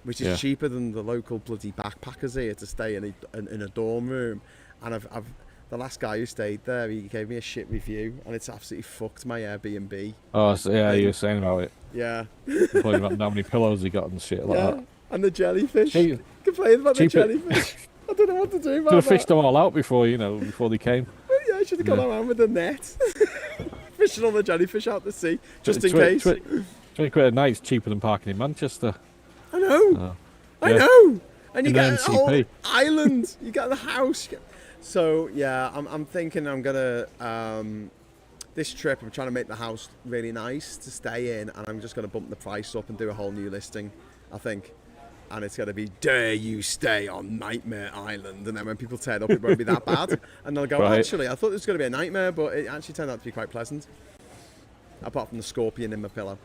which is cheaper than the local bloody backpackers here to stay in a dorm room. And the last guy who stayed there, he gave me a shit review, and it's absolutely fucked my Airbnb. Oh, so, yeah, you were saying about it. Yeah. Complaining about how many pillows he got and shit like that. And the jellyfish. Complaining about the jellyfish. I don't know what to do about that. Should have fished them all out before they came. Well, yeah, I should have gone around with a net. Fishing all the jellyfish out the sea, just in case. 20 quid a night's cheaper than parking in Manchester. I know. I know. And you get a whole NCP. island. You get the house. So, yeah, I'm thinking I'm going to... this trip, I'm trying to make the house really nice to stay in, and I'm just going to bump the price up and do a whole new listing, I think. And it's going to be, dare you stay on Nightmare Island? And then when people turn up, it won't be that bad. And they'll go, actually, I thought this was going to be a nightmare, but it actually turned out to be quite pleasant. Apart from the scorpion in my pillow.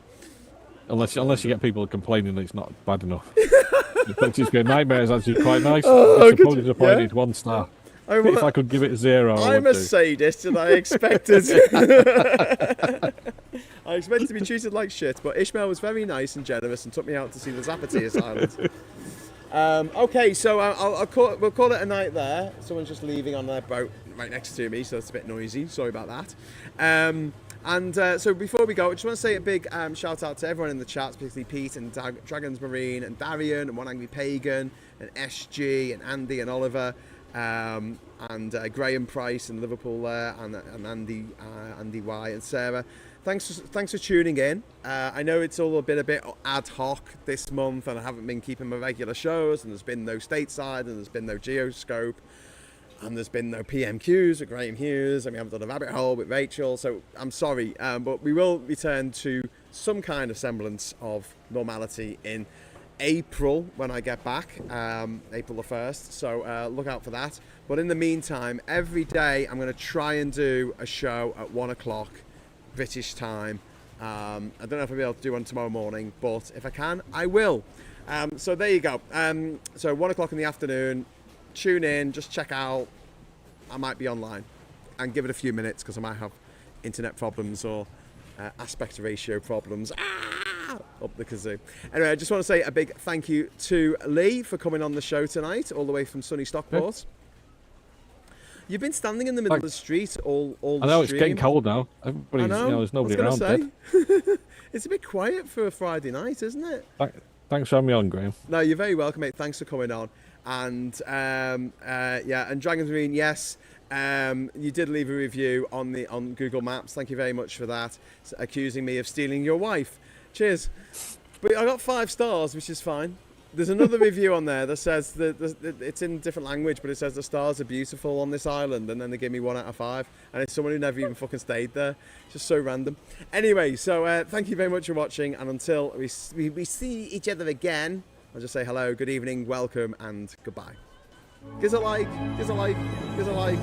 Unless you get people complaining that it's not bad enough. It's just a nightmare is actually quite nice. I'm disappointed, 1 star. If I could give it a 0, I'm a sadist, and I expected... I expected to be treated like shit, but Ishmael was very nice and generous and took me out to see the Zapateers Island. Okay, so we'll call it a night there. Someone's just leaving on their boat right next to me, so it's a bit noisy. Sorry about that. So before we go, I just want to say a big shout out to everyone in the chat, particularly Pete and Dragons Marine and Darian and One Angry Pagan and SG and Andy and Oliver. And Graham Price in Liverpool there, and Andy Y and Sarah. Thanks for tuning in. I know it's all a bit ad hoc this month, and I haven't been keeping my regular shows, and there's been no stateside, and there's been no Geoscope, and there's been no PMQs with Graham Hughes, and we haven't done a rabbit hole with Rachel, so I'm sorry, but we will return to some kind of semblance of normality in April when I get back, April the 1st, so look out for that. But in the meantime, every day I'm going to try and do a show at 1 o'clock British time. I don't know if I'll be able to do one tomorrow morning, but if I can, I will. So there you go. So 1 o'clock in the afternoon, tune in, just check out. I might be online, and give it a few minutes because I might have internet problems or aspect ratio problems. Up the kazoo. Anyway, I just want to say a big thank you to Lee for coming on the show tonight, all the way from sunny Stockport. You've been standing in the middle of the street all the I know, stream. it's getting cold now. Everybody's, there's nobody around. It's a bit quiet for a Friday night, isn't it? Thanks for having me on, Graham. No, you're very welcome, mate. Thanks for coming on. And and Dragons Marine, yes, you did leave a review on Google Maps. Thank you very much for that. Accusing me of stealing your wife. Cheers. But I got 5 stars, which is fine. There's another review on there that says that it's in different language, but it says the stars are beautiful on this island, and then they give me 1 out of 5, and it's someone who never even fucking stayed there. It's just so random. Anyway, so thank you very much for watching, and until we see each other again, I'll just say hello, good evening, welcome, and goodbye. Gives a like, gives a like, gives a like.